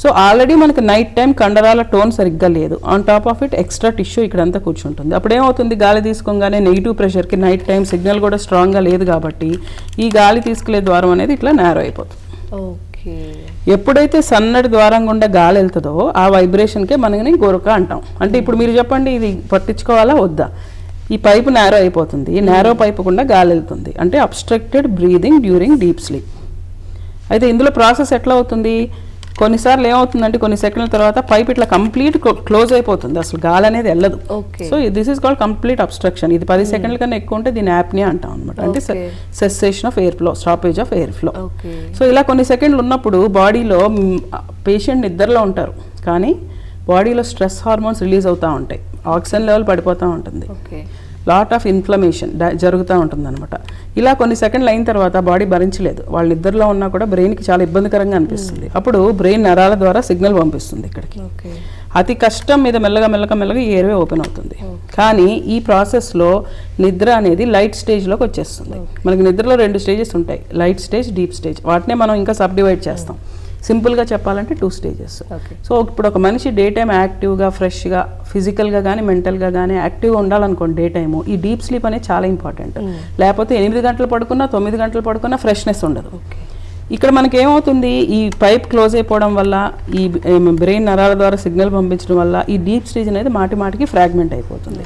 సో ఆల్రెడీ మనకి నైట్ టైం కండరాల టోన్ సరిగ్గా లేదు, on top of it extra tissue ఇక్కడంతా కూర్చుంటుంది. అప్పుడు ఏమవుతుంది, గాలి తీసుకోగానే నెగిటివ్ ప్రెషర్కి నైట్ టైం సిగ్నల్ కూడా స్ట్రాంగ్గా లేదు కాబట్టి ఈ గాలి తీసుకెళ్లే ద్వారం అనేది ఇట్లా నేరో అయిపోతుంది. ఎప్పుడైతే సన్నటి ద్వారం గుండా గాలి వెళ్తుందో ఆ వైబ్రేషన్కే మనని గురక అంటాం. అంటే ఇప్పుడు మీరు చెప్పండి, ఇది పట్టించుకోవాలా వద్దా? ఈ పైపు నేరో అయిపోతుంది, ఈ నేరో పైపు గుండా గాలి వెళ్తుంది, అంటే obstructed breathing during deep sleep. అయితే ఇందులో ప్రాసెస్ ఎట్లా అవుతుంది, కొన్నిసార్లు ఏమవుతుందంటే కొన్ని సెకండ్ల తర్వాత పైప్ ఇట్లా కంప్లీట్ క్లోజ్ అయిపోతుంది, అసలు గాలి అనేది వెళ్ళదు. So this is called complete obstruction. ఇది 10 సెకండ్ల కన్నా ఎక్కువ ఉంటే దీని యాప్నియా అంటాం అనమాట. అంటే cessation of air flow, stoppage of air flow. So ఇలా కొన్ని సెకండ్లు ఉన్నప్పుడు బాడీలో పేషెంట్ నిద్రలో ఉంటారు, కానీ బాడీలో స్ట్రెస్ హార్మోన్స్ రిలీజ్ అవుతూ ఉంటాయి, ఆక్సిజన్ లెవెల్ పడిపోతూ ఉంటుంది, లాట్ ఆఫ్ ఇన్ఫ్లమేషన్ జరుగుతూ ఉంటుంది అనమాట. ఇలా కొన్ని సెకండ్లు అయిన తర్వాత బాడీ భరించలేదు, వాళ్ళ నిద్రలో ఉన్నా కూడా బ్రెయిన్కి చాలా ఇబ్బందికరంగా అనిపిస్తుంది. అప్పుడు బ్రెయిన్ నరాల ద్వారా సిగ్నల్ పంపిస్తుంది ఇక్కడికి. అతి కష్టం మీద మెల్లగా ఈ ఎయిర్వే ఓపెన్ అవుతుంది. కానీ ఈ ప్రాసెస్లో నిద్ర అనేది లైట్ స్టేజ్లోకి వచ్చేస్తుంది. మనకి నిద్రలో 2 స్టేజెస్ ఉంటాయి, లైట్ స్టేజ్, డీప్ స్టేజ్. వాటినే మనం ఇంకా సబ్ డివైడ్ చేస్తాం. సింపుల్గా చెప్పాలంటే 2 స్టేజెస్. సో ఇప్పుడు ఒక మనిషి డే టైం యాక్టివ్గా, ఫ్రెష్గా, ఫిజికల్గా కానీ మెంటల్గా కానీ యాక్టివ్గా ఉండాలనుకోండి డే టైము, ఈ డీప్ స్లీప్ అనేది చాలా ఇంపార్టెంట్. లేకపోతే 8 గంటలు పడుకున్నా 9 గంటలు పడుకున్నా ఫ్రెష్నెస్ ఉండదు. ఇక్కడ మనకి ఏమవుతుంది, ఈ పైప్ క్లోజ్ అయిపోవడం వల్ల, ఈ బ్రెయిన్ నరాల ద్వారా సిగ్నల్ పంపించడం వల్ల ఈ డీప్ స్టేజ్ అనేది మాటికి ఫ్రాగ్మెంట్ అయిపోతుంది.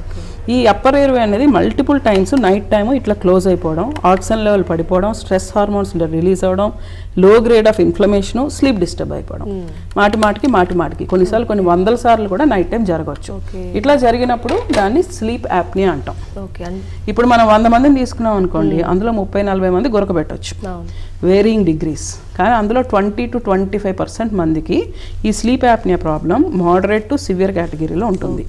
ఈ అప్పర్ ఎయిర్వే అనేది మల్టిపుల్ టైమ్స్ నైట్ టైము ఇట్లా క్లోజ్ అయిపోవడం, ఆక్సిజన్ లెవెల్ పడిపోవడం, స్ట్రెస్ హార్మోన్స్ రిలీజ్ అవ్వడం, లో grade of inflammation, sleep disturb అయిపోవడం, మాటిమాటికి కొన్నిసార్లు కొన్ని వందల సార్లు కూడా నైట్ టైం జరగవచ్చు. ఇట్లా జరిగినప్పుడు దాన్ని స్లీప్ యాప్నియా అంటాం. ఇప్పుడు మనం 100 మందిని తీసుకున్నాం అనుకోండి, అందులో 30-40 మంది గురకబెట్టవచ్చు, వేరియింగ్ డిగ్రీస్. కానీ అందులో 20 to 25% మందికి ఈ sleep apnoea problem moderate to severe కేటగిరీలో ఉంటుంది.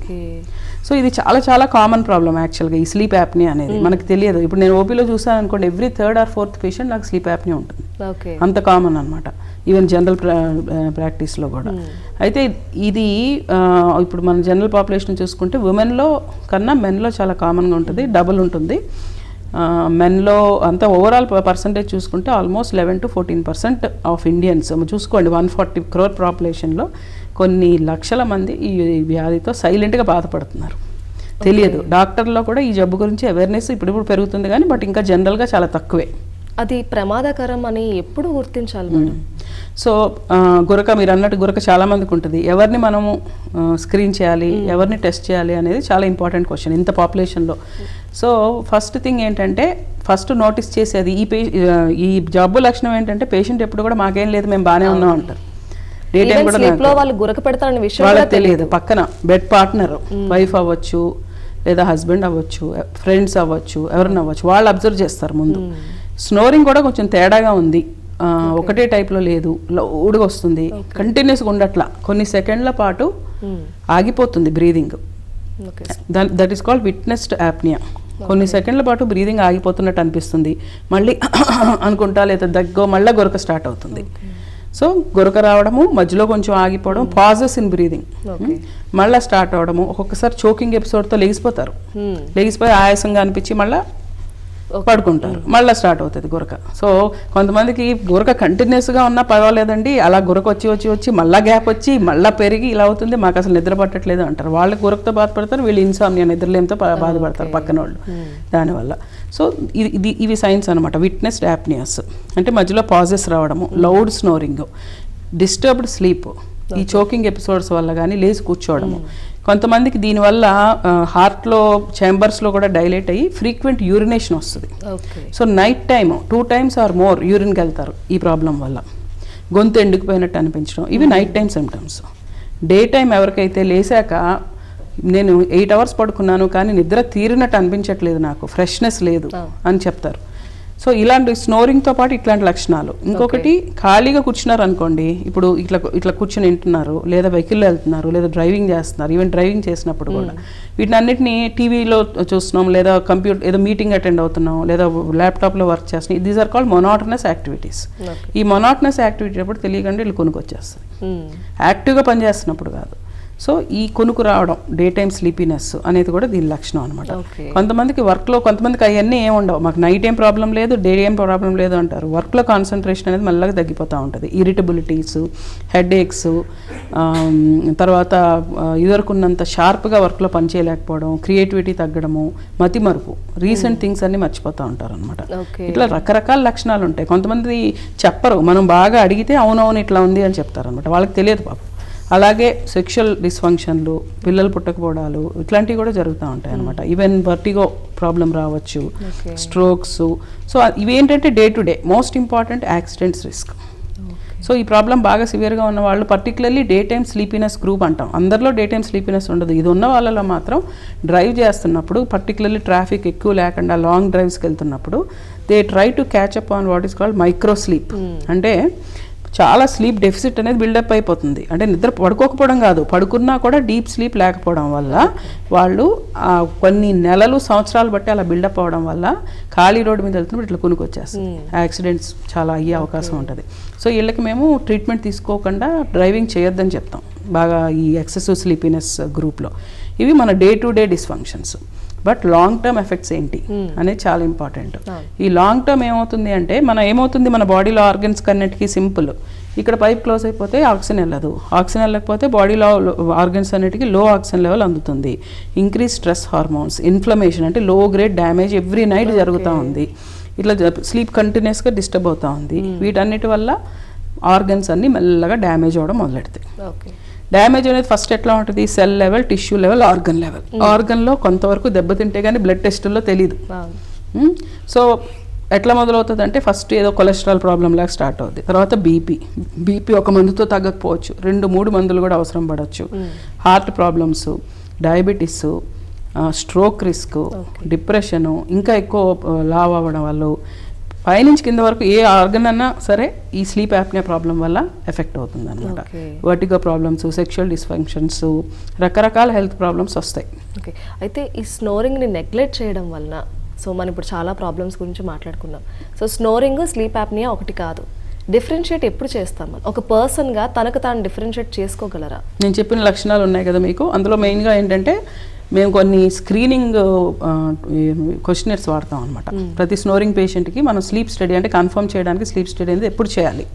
సో ఇది చాలా చాలా కామన్ ప్రాబ్లం యాక్చువల్గా ఈ స్లీప్ యాప్నియా అనేది. మనకు తెలియదు. ఇప్పుడు నేను ఓపీలో చూసాను అనుకోండి, every 3rd or 4th patient నాకు స్లీప్ యాప్నియా ఉంటుంది. అంత కామన్ అనమాట, ఈవెన్ జనరల్ ప్రాక్టీస్లో కూడా. అయితే ఇది ఇప్పుడు మన జనరల్ పాపులేషన్ చూసుకుంటే ఉమెన్లో కన్నా మెన్లో చాలా కామన్గా ఉంటుంది, డబుల్ ఉంటుంది. మెన్లో అంతా ఓవరాల్ పర్సంటేజ్ చూసుకుంటే ఆల్మోస్ట్ 11 to 14% ఆఫ్ ఇండియన్స్ చూసుకోండి. 140 crore పాపులేషన్లో కొన్ని లక్షల మంది ఈ వ్యాధితో సైలెంట్గా బాధపడుతున్నారు, తెలియదు. డాక్టర్లో కూడా ఈ జబ్బు గురించి అవేర్నెస్ ఇప్పుడు పెరుగుతుంది కానీ బట్ ఇంకా జనరల్గా చాలా తక్కువే. అది ప్రమాదకరం అని ఎప్పుడు గుర్తించాలి మేడం? సో గురక, మీరు అన్నట్టు గురక చాలా మందికి ఉంటుంది. ఎవరిని మనము స్క్రీన్ చేయాలి, ఎవరిని టెస్ట్ చేయాలి అనేది చాలా ఇంపార్టెంట్ క్వశ్చన్ ఇంత పాపులేషన్లో. సో ఫస్ట్ థింగ్ ఏంటంటే, ఫస్ట్ నోటీస్ చేసేది ఈ జబ్బు లక్షణం ఏంటంటే, పేషెంట్ ఎప్పుడు కూడా మాకేం లేదు, మేము బాగానే ఉన్నాం అంటారు. డే టైం కూడా వాళ్ళు గురక పెడతారనే విషయం వాళ్ళకి తెలియదు. పక్కన బెడ్ పార్ట్నర్, వైఫ్ అవ్వచ్చు లేదా హస్బెండ్ అవ్వచ్చు, ఫ్రెండ్స్ అవ్వచ్చు, ఎవరైనా అవ్వచ్చు, వాళ్ళు అబ్జర్వ్ చేస్తారు ముందు. స్నోరింగ్ కూడా కొంచెం తేడాగా ఉంది, ఒకటే టైప్లో లేదు, లౌడ్గా వస్తుంది, కంటిన్యూస్గా ఉండట్లా, కొన్ని సెకండ్ల పాటు ఆగిపోతుంది breathing. That is called witnessed apnoea. కొన్ని సెకండ్ల పాటు బ్రీదింగ్ ఆగిపోతున్నట్టు అనిపిస్తుంది, మళ్ళీ అనుకుంటా లేదా దగ్గో మళ్ళీ గురక స్టార్ట్ అవుతుంది. సో గురక రావడము, మధ్యలో కొంచెం ఆగిపోవడం, పాజెస్ ఇన్ బ్రీదింగ్, మళ్ళీ స్టార్ట్ అవడము. ఒక్కొక్కసారి చోకింగ్ ఎపిసోడ్తో లెగిసిపోతారు, లెగిసిపోయి ఆయాసంగా అనిపించి మళ్ళీ పడుకుంటారు, మళ్ళీ స్టార్ట్ అవుతుంది గురక. సో కొంతమందికి గురక కంటిన్యూస్గా ఉన్నా పర్వాలేదండి, అలా గురక వచ్చి మళ్ళీ గ్యాప్ వచ్చి మళ్ళీ పెరిగి ఇలా అవుతుంది, మాకు అసలు నిద్ర పట్టట్లేదు అంటారు. వాళ్ళు గురకతో బాధపడతారు, వీళ్ళు ఇన్సామ్నియా, నిద్రలేమితో బాధపడతారు పక్కన వాళ్ళు దానివల్ల. సో ఇవి సైన్స్ అనమాట, విట్నెస్డ్ యాప్నియాస్. అంటే మధ్యలో పాజెస్ రావడము, లౌడ్ స్నోరింగ్, డిస్టర్బ్డ్ స్లీప్, ఈ చోకింగ్ ఎపిసోడ్స్ వల్ల కానీ లేచి కూర్చోవడము. కొంతమందికి దీనివల్ల హార్ట్లో చేంబర్స్లో కూడా డైలేట్ అయ్యి ఫ్రీక్వెంట్ యూరినేషన్ వస్తుంది. So night time 2 times or more యూరిన్కి వెళ్తారు ఈ ప్రాబ్లం వల్ల. గొంతు ఎండుకుపోయినట్టు అనిపించడం, ఇవి night time symptoms. Day time ఎవరికైతే లేసాక నేను 8 hours పడుకున్నాను కానీ నిద్ర తీరినట్టు అనిపించట్లేదు, నాకు ఫ్రెష్నెస్ లేదు అని చెప్తారు. సో ఇలాంటి స్నోరింగ్తో పాటు ఇట్లాంటి లక్షణాలు. ఇంకొకటి, ఖాళీగా కూర్చున్నారు అనుకోండి, ఇప్పుడు ఇట్లా కూర్చొని వింటున్నారు, లేదా వెహికల్లో వెళ్తున్నారు, లేదా డ్రైవింగ్ చేస్తున్నారు, ఈవెన్ డ్రైవింగ్ చేసినప్పుడు కూడా వీటినన్నిటిని టీవీలో చూస్తున్నాం, లేదా కంప్యూటర్ ఏదో మీటింగ్ అటెండ్ అవుతున్నాం, లేదా ల్యాప్టాప్లో వర్క్ చేస్తున్నాం. These are called monotonous activities. ఈ మొనాటనస్ యాక్టివిటీ అప్పుడు తెలియకుండా వీళ్ళు కొనుక్కొచ్చేస్తుంది, యాక్టివ్గా పనిచేస్తున్నప్పుడు కాదు. సో ఈ కొనుక్కు రావడం, డే టైమ్ స్లీపీనెస్ అనేది కూడా దీని లక్షణం అనమాట. కొంతమందికి వర్క్లో, కొంతమందికి అవన్నీ ఏమి ఉండవు, మాకు నైట్ ఏం ప్రాబ్లం లేదు, డే ఏం ప్రాబ్లం లేదు అంటారు. వర్క్లో కాన్సన్ట్రేషన్ అనేది మళ్ళీ తగ్గిపోతూ ఉంటుంది, ఇరిటబిలిటీస్, హెడ్ ఏక్స్, తర్వాత ఇదివరకున్నంత షార్ప్గా వర్క్లో పనిచేయలేకపోవడం, క్రియేటివిటీ తగ్గడము, మతిమరుపు, రీసెంట్ థింగ్స్ అన్ని మర్చిపోతూ ఉంటారు అనమాట. ఇట్లా రకరకాల లక్షణాలు ఉంటాయి. కొంతమంది చెప్పరు, మనం బాగా అడిగితే అవునవును ఇట్లా ఉంది అని చెప్తారు అనమాట, వాళ్ళకి తెలియదు పాపం. అలాగే సెక్షువల్ డిస్ఫంక్షన్లు, పిల్లలు పుట్టకపోవడాలు, ఇట్లాంటివి కూడా జరుగుతూ ఉంటాయి అనమాట. ఈవెన్ వర్టిగో ప్రాబ్లం రావచ్చు, స్ట్రోక్స్. సో ఇవేంటంటే day to day most important accidents risk. So ఈ ప్రాబ్లం బాగా సివియర్గా ఉన్న వాళ్ళు, particularly day time sleepiness group అంటాం. అందరిలో డే టైమ్ స్లీపీనెస్ ఉండదు, ఇది ఉన్న వాళ్ళలో మాత్రం డ్రైవ్ చేస్తున్నప్పుడు, పర్టికులర్లీ ట్రాఫిక్ ఎక్కువ లేకుండా లాంగ్ డ్రైవ్స్కి వెళ్తున్నప్పుడు, they try to catch up on what is called micro sleep. అంటే చాలా స్లీప్ డెఫిసిట్ అనేది బిల్డప్ అయిపోతుంది. అంటే నిద్ర పడుకోకపోవడం కాదు, పడుకున్నా కూడా డీప్ స్లీప్ లేకపోవడం వల్ల వాళ్ళు కొన్ని నెలలు, సంవత్సరాలు బట్టి అలా బిల్డప్ అవ్వడం వల్ల ఖాళీ రోడ్డు మీద వెళ్తున్నప్పుడు ఇట్లా కొనుక్కొచ్చేస్తుంది, యాక్సిడెంట్స్ చాలా అయ్యే అవకాశం ఉంటుంది. సో వీళ్ళకి మేము ట్రీట్మెంట్ తీసుకోకుండా డ్రైవింగ్ చేయొద్దని చెప్తాం బాగా ఈ ఎక్సెసివ్ స్లీపీనెస్ గ్రూప్లో. ఇవి మన day to day dysfunctions. But long term effects ఏంటి అనేది చాలా ఇంపార్టెంట్. ఈ లాంగ్ టర్మ్ ఏమవుతుంది అంటే, మన బాడీలో ఆర్గన్స్ అన్నిటికీ సింపుల్, ఇక్కడ పైప్ క్లోజ్ అయిపోతే ఆక్సిజన్ వెళ్ళదు, ఆక్సిజన్ వెళ్ళకపోతే బాడీలో ఆర్గన్స్ అన్నిటికీ లో ఆక్సిజన్ లెవెల్ అందుతుంది, ఇంక్రీజ్ స్ట్రెస్ హార్మోన్స్, ఇన్ఫ్లమేషన్ అంటే లో గ్రేడ్ డ్యామేజ్ ఎవ్రీ నైట్ జరుగుతూ ఉంది, ఇట్లా స్లీప్ కంటిన్యూస్గా డిస్టర్బ్ అవుతూ ఉంది. వీటన్నిటి వల్ల ఆర్గన్స్ అన్నీ మెల్లగా డ్యామేజ్ అవ్వడం మొదలెడతాయి. డ్యామేజ్ అనేది ఫస్ట్ ఎట్లా ఉంటుంది, cell level, tissue level, organ level. ఆర్గన్లో కొంతవరకు దెబ్బతింటే కానీ బ్లడ్ టెస్టుల్లో తెలియదు. సో ఎట్లా మొదలవుతుంది అంటే ఫస్ట్ ఏదో కొలెస్ట్రాల్ ప్రాబ్లం లాగా స్టార్ట్ అవుతుంది, తర్వాత బీపీ ఒక మందుతో తగ్గకపోవచ్చు, 2-3 మందులు కూడా అవసరం పడవచ్చు. Heart problems, diabetes, stroke risk, depression, ఇంకా ఎక్కువ లావ్ అవ్వడం వల్ల పైనుంచి కింద వరకు ఏ ఆర్గన్ అన్నా సరే ఈ స్లీప్ యాప్నియా ప్రాబ్లం వల్ల ఎఫెక్ట్ అవుతుంది అనమాట. వర్టిగో ప్రాబ్లమ్స్, సెక్షువల్ డిస్ఫంక్షన్స్, రకరకాల హెల్త్ ప్రాబ్లమ్స్ వస్తాయి. ఓకే, అయితే ఈ స్నోరింగ్ని నెగ్లెక్ట్ చేయడం వలన, సో మనం ఇప్పుడు చాలా ప్రాబ్లమ్స్ గురించి మాట్లాడుకున్నాం. సో స్నోరింగ్, స్లీప్ యాప్నియా ఒకటి కాదు, డిఫరెన్షియేట్ ఎప్పుడు చేస్తాం మనం? ఒక పర్సన్గా తనకు తాను డిఫరెన్షియేట్ చేసుకోగలరా? నేను చెప్పిన లక్షణాలు ఉన్నాయి కదా మీకు, అందులో మెయిన్గా ఏంటంటే మేము కొన్ని స్క్రీనింగ్ క్వశ్చనర్స్ వాడతాం అనమాట. ప్రతి స్నోరింగ్ పేషెంట్కి మనం స్లీప్ స్టడీ అంటే కన్ఫర్మ్ చేయడానికి స్లీప్ స్టడీ అనేది ఎప్పుడు చేయాలి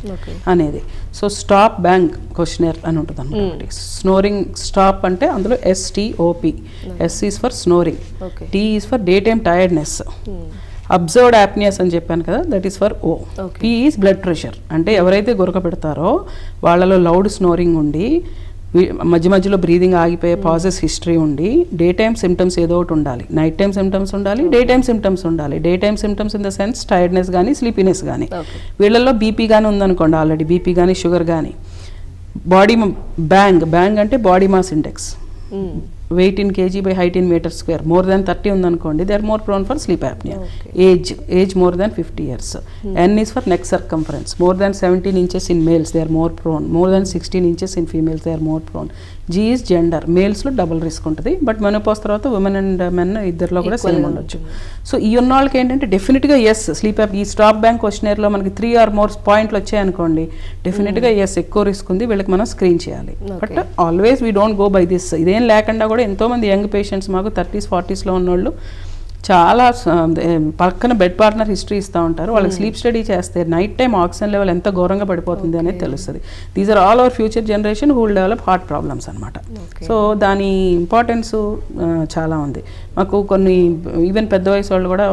అనేది. సో స్టాప్ బ్యాంగ్ క్వశ్చనర్ అని ఉంటుంది అనమాట. స్నోరింగ్ స్టాప్ అంటే అందులో STOP, S is for snoring, T is for daytime tiredness, observed apnoeas అని చెప్పాను కదా, that is for O, P is blood pressure. అంటే ఎవరైతే గురక పెడతారో వాళ్ళలో లౌడ్ స్నోరింగ్ ఉండి మధ్య మధ్యలో బ్రీదింగ్ ఆగిపోయే పాజెస్ హిస్టరీ ఉండి డే టైమ్ సిమ్టమ్స్ ఏదో ఒకటి ఉండాలి, నైట్ టైమ్ సిమ్టమ్స్ ఉండాలి, డే టైమ్ సిమ్టమ్స్ ఉండాలి. Day time symptoms in the sense tiredness కానీ స్లీపీనెస్ కానీ. వీళ్ళల్లో బీపీ కానీ ఉందనుకోండి, ఆల్రెడీ బీపీ కానీ షుగర్ కానీ. బాడీ బ్యాంగ్ అంటే body mass index, weight in kg by height in meter square, more than 30 ఉందనుకోండి, they are more prone for sleep apnea. Age more than 50 years. N is for neck circumference, more than 17 inches in males, they are more prone, more than 16 inches in females, they are more prone. G is gender, males లో double risk ఉంటుంది, but menopause తర్వాత women and men ఇద్దరిలో కూడా same ఉండొచ్చు. So ఈ ఉన్న వాళ్ళకి ఏంటంటే డెఫినెట్గా ఎస్ స్లీప్ యాప్. ఈ స్టాప్ బ్యాంక్ క్వశ్చనర్లో మనకి 3 or more పాయింట్లు వచ్చాయనుకోండి, డెఫినెట్గా ఎస్ ఎక్కువ రిస్క్ ఉంది, వీళ్ళకి మనం స్క్రీన్ చేయాలి. But always we don't go by this. ఇదేం లేకుండా కూడా ఎంతోమంది యంగ్ పేషెంట్స్ మాకు 30s 40sలో ఉన్నోళ్ళు చాలా పక్కన బెడ్ పార్ట్నర్ హిస్టరీ ఇస్తూ ఉంటారు. వాళ్ళకి స్లీప్ స్టడీ చేస్తే నైట్ టైం ఆక్సిజన్ లెవెల్ ఎంత ఘోరంగా పడిపోతుంది అనేది తెలుస్తుంది. These are all our future generation who will develop heart problems అనమాట. సో దాని ఇంపార్టెన్స్ చాలా ఉంది. మాకు కొన్ని ఈవెన్ పెద్ద వయసు వాళ్ళు కూడా,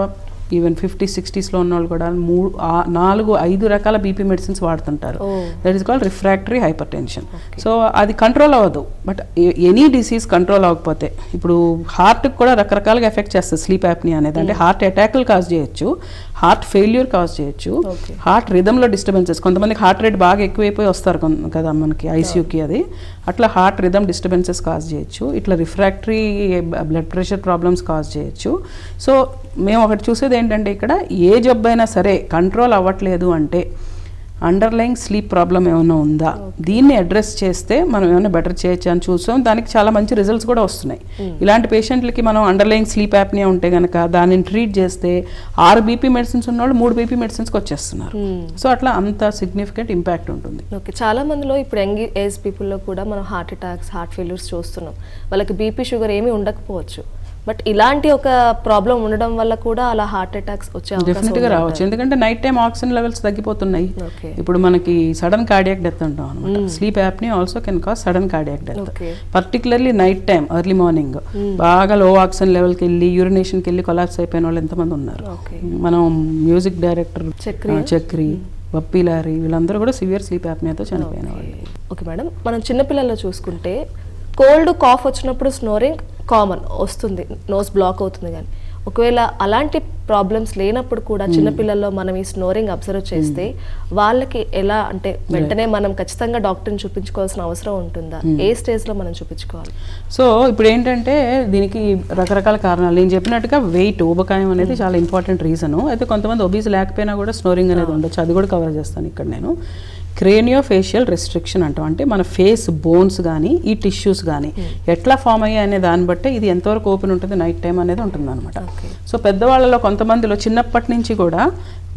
ఈవెన్ 50s 60sలో ఉన్న వాళ్ళు కూడా 4-5 రకాల బీపీ మెడిసిన్స్ వాడుతుంటారు. That is called refractory hyper tension. So అది కంట్రోల్ అవ్వదు. బట్ ఎనీ డిసీజ్ కంట్రోల్ అవ్వకపోతే, ఇప్పుడు హార్ట్కి కూడా రకరకాలుగా ఎఫెక్ట్ చేస్తుంది స్లీప్ యాప్నియా అనేది. అంటే హార్ట్ అటాక్లు కాజ్ చేయొచ్చు, హార్ట్ ఫెయిల్యూర్ కాజ్ చేయొచ్చు, హార్ట్ రిథంలో డిస్టర్బెన్సెస్. కొంతమందికి హార్ట్ రేట్ బాగా ఎక్కువైపోయి వస్తారు కదా మనకి ఐసీయూకి, అది అట్లా హార్ట్ రిథమ్ డిస్టర్బెన్సెస్ కాజ్ చేయొచ్చు. ఇట్లా refractory blood pressure problems cause చేయొచ్చు. సో మేము ఒకటి చూసేది ఏంటంటే, ఇక్కడ ఏ జబ్బు అయినా సరే కంట్రోల్ అవ్వట్లేదు అంటే అండర్లైయింగ్ స్లీప్ ప్రాబ్లం ఏమైనా ఉందా, దీన్ని అడ్రస్ చేస్తే మనం ఏమైనా బెటర్ చేయొచ్చు అని చూసాం. దానికి చాలా మంచి రిజల్ట్స్ కూడా వస్తున్నాయి. ఇలాంటి పేషెంట్లకి మనం అండర్లైయింగ్ స్లీప్ యాప్నియా ఉంటే కనుక దానిని ట్రీట్ చేస్తే 6 బీపీ మెడిసిన్స్ ఉన్నవాళ్ళు 3 బీపీ మెడిసిన్స్కి వచ్చేస్తున్నారు. సో అట్లా అంత సిగ్నిఫికెంట్ ఇంపాక్ట్ ఉంటుంది. ఓకే, చాలా మందిలో ఇప్పుడు యంగ్ ఏజ్ పీపుల్లో కూడా మనం హార్ట్ అటాక్స్, హార్ట్ ఫెయిల్యూర్స్ చూస్తున్నాం. వాళ్ళకి బీపీ షుగర్ ఏమీ ఉండకపోవచ్చు, బట్ ఇలాంటి ఒక ప్రాబ్లం ఉండడం వల్ల కూడా అలా హార్ట్ అటాక్స్ వచ్చే డెఫినెట్గా రావచ్చు. ఎందుకంటే నైట్ టైం ఆక్సిజన్ లెవెల్స్ తగ్గిపోతున్నాయి. ఇప్పుడు మనకి సడన్ కార్డియాక్ డెత్ అంటాం అనమాట. Sleep apnoea also can cause sudden cardiac death, particularly night time early morning బాగా లో ఆక్సిజన్ లెవెల్కి వెళ్ళి యూరినేషన్కి వెళ్ళి కొలాప్స్ అయిపోయిన వాళ్ళు ఎంతమంది ఉన్నారు. మనం మ్యూజిక్ డైరెక్టర్ చక్రి, బప్పీలారి, వీళ్ళందరూ కూడా సివియర్ స్లీప్ యాప్నియాతో చనిపోయిన వాళ్ళు. ఓకే మేడం, మనం చిన్నపిల్లల్లో చూసుకుంటే కోల్డ్ కాఫ్ వచ్చినప్పుడు స్నోరింగ్ కామన్ వస్తుంది, నోస్ బ్లాక్ అవుతుంది. కానీ ఒకవేళ అలాంటి ప్రాబ్లమ్స్ లేనప్పుడు కూడా చిన్నపిల్లల్లో మనం ఈ స్నోరింగ్ అబ్జర్వ్ చేస్తే వాళ్ళకి ఎలా, అంటే వెంటనే మనం ఖచ్చితంగా డాక్టర్ని చూపించుకోవాల్సిన అవసరం ఉంటుందా? ఏ స్టేజ్లో మనం చూపించుకోవాలి? సో ఇప్పుడు ఏంటంటే దీనికి రకరకాల కారణాలు. నేను చెప్పినట్టుగా వెయిట్, ఊబకాయం అనేది చాలా ఇంపార్టెంట్ రీజను. అయితే కొంతమంది ఒబీస్ లేకపోయినా కూడా స్నోరింగ్ అనేది ఉండొచ్చు, అది కూడా కవర్ చేస్తాను ఇక్కడ నేను. క్రేనియోఫేషియల్ రెస్ట్రిక్షన్ అంటాం. అంటే మన ఫేస్ బోన్స్ కానీ ఈ టిష్యూస్ కానీ ఎట్లా ఫామ్ అయ్యాయి అనే దాన్ని బట్టే ఇది ఎంతవరకు ఓపెన్ ఉంటుంది నైట్ టైం అనేది ఉంటుంది అనమాట. సో పెద్దవాళ్ళలో కొంతమందిలో చిన్నప్పటి నుంచి కూడా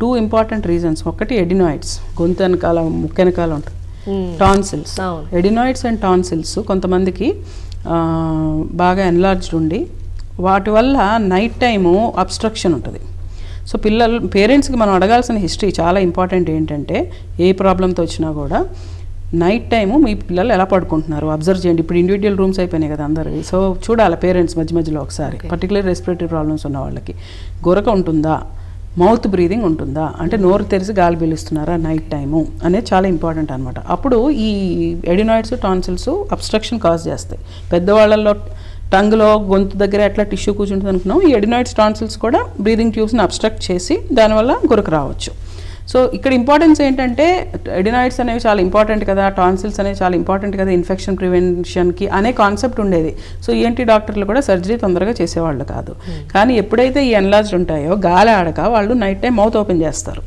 2 ఇంపార్టెంట్ రీజన్స్. ఒకటి ఎడినాయిడ్స్, గొంతు వెనకాల ముక్కు వెనకాల ఉంటుంది, టాన్సిల్స్. ఎడినాయిడ్స్ అండ్ టాన్సిల్స్ కొంతమందికి బాగా ఎన్లార్జ్డ్ ఉండి వాటి వల్ల నైట్ టైము అబ్స్ట్రక్షన్ ఉంటుంది. సో పేరెంట్స్కి మనం అడగాల్సిన హిస్టరీ చాలా ఇంపార్టెంట్. ఏంటంటే ఏ ప్రాబ్లంతో వచ్చినా కూడా నైట్ టైము మీ పిల్లలు ఎలా పడుకుంటున్నారు అబ్జర్వ్ చేయండి. ఇప్పుడు ఇండివిజువల్ రూమ్స్ అయిపోయినాయి కదా అందరివి. సో చూడాలి పేరెంట్స్ మధ్య మధ్యలో ఒకసారి, పర్టికులర్ రెస్పిరేటరీ ప్రాబ్లమ్స్ ఉన్న వాళ్ళకి గురక ఉంటుందా, మౌత్ బ్రీదింగ్ ఉంటుందా, అంటే నోరు తెరిచి గాలి పీలుస్తున్నారా నైట్ టైము అనేది చాలా ఇంపార్టెంట్ అనమాట. అప్పుడు ఈ ఎడినాయిడ్స్ టాన్సిల్స్ అబ్స్ట్రక్షన్ కాజ్ చేస్తాయి. పెద్దవాళ్ళలో టంగ్లో గొంతు దగ్గర ఎట్లా టిష్యూ కూర్చుంటుంది అనుకున్నాం, ఈ ఎడినాయిడ్స్ టాన్సిల్స్ కూడా బ్రీదింగ్ ట్యూబ్స్ని అబ్స్ట్రక్ట్ చేసి దానివల్ల గురక రావచ్చు. సో ఇక్కడ ఇంపార్టెన్స్ ఏంటంటే ఎడినాయిడ్స్ అనేవి చాలా ఇంపార్టెంట్ కదా, టాన్సిల్స్ అనేవి చాలా ఇంపార్టెంట్ కదా ఇన్ఫెక్షన్ ప్రివెన్షన్కి అనే కాన్సెప్ట్ ఉండేది. సో ఈఎన్టీ డాక్టర్లు కూడా సర్జరీ తొందరగా చేసేవాళ్ళు కాదు. కానీ ఎప్పుడైతే ఈ ఎన్లార్జ్డ్ ఉంటాయో గాలి ఆడక వాళ్ళు నైట్ టైం మౌత్ ఓపెన్ చేస్తారు.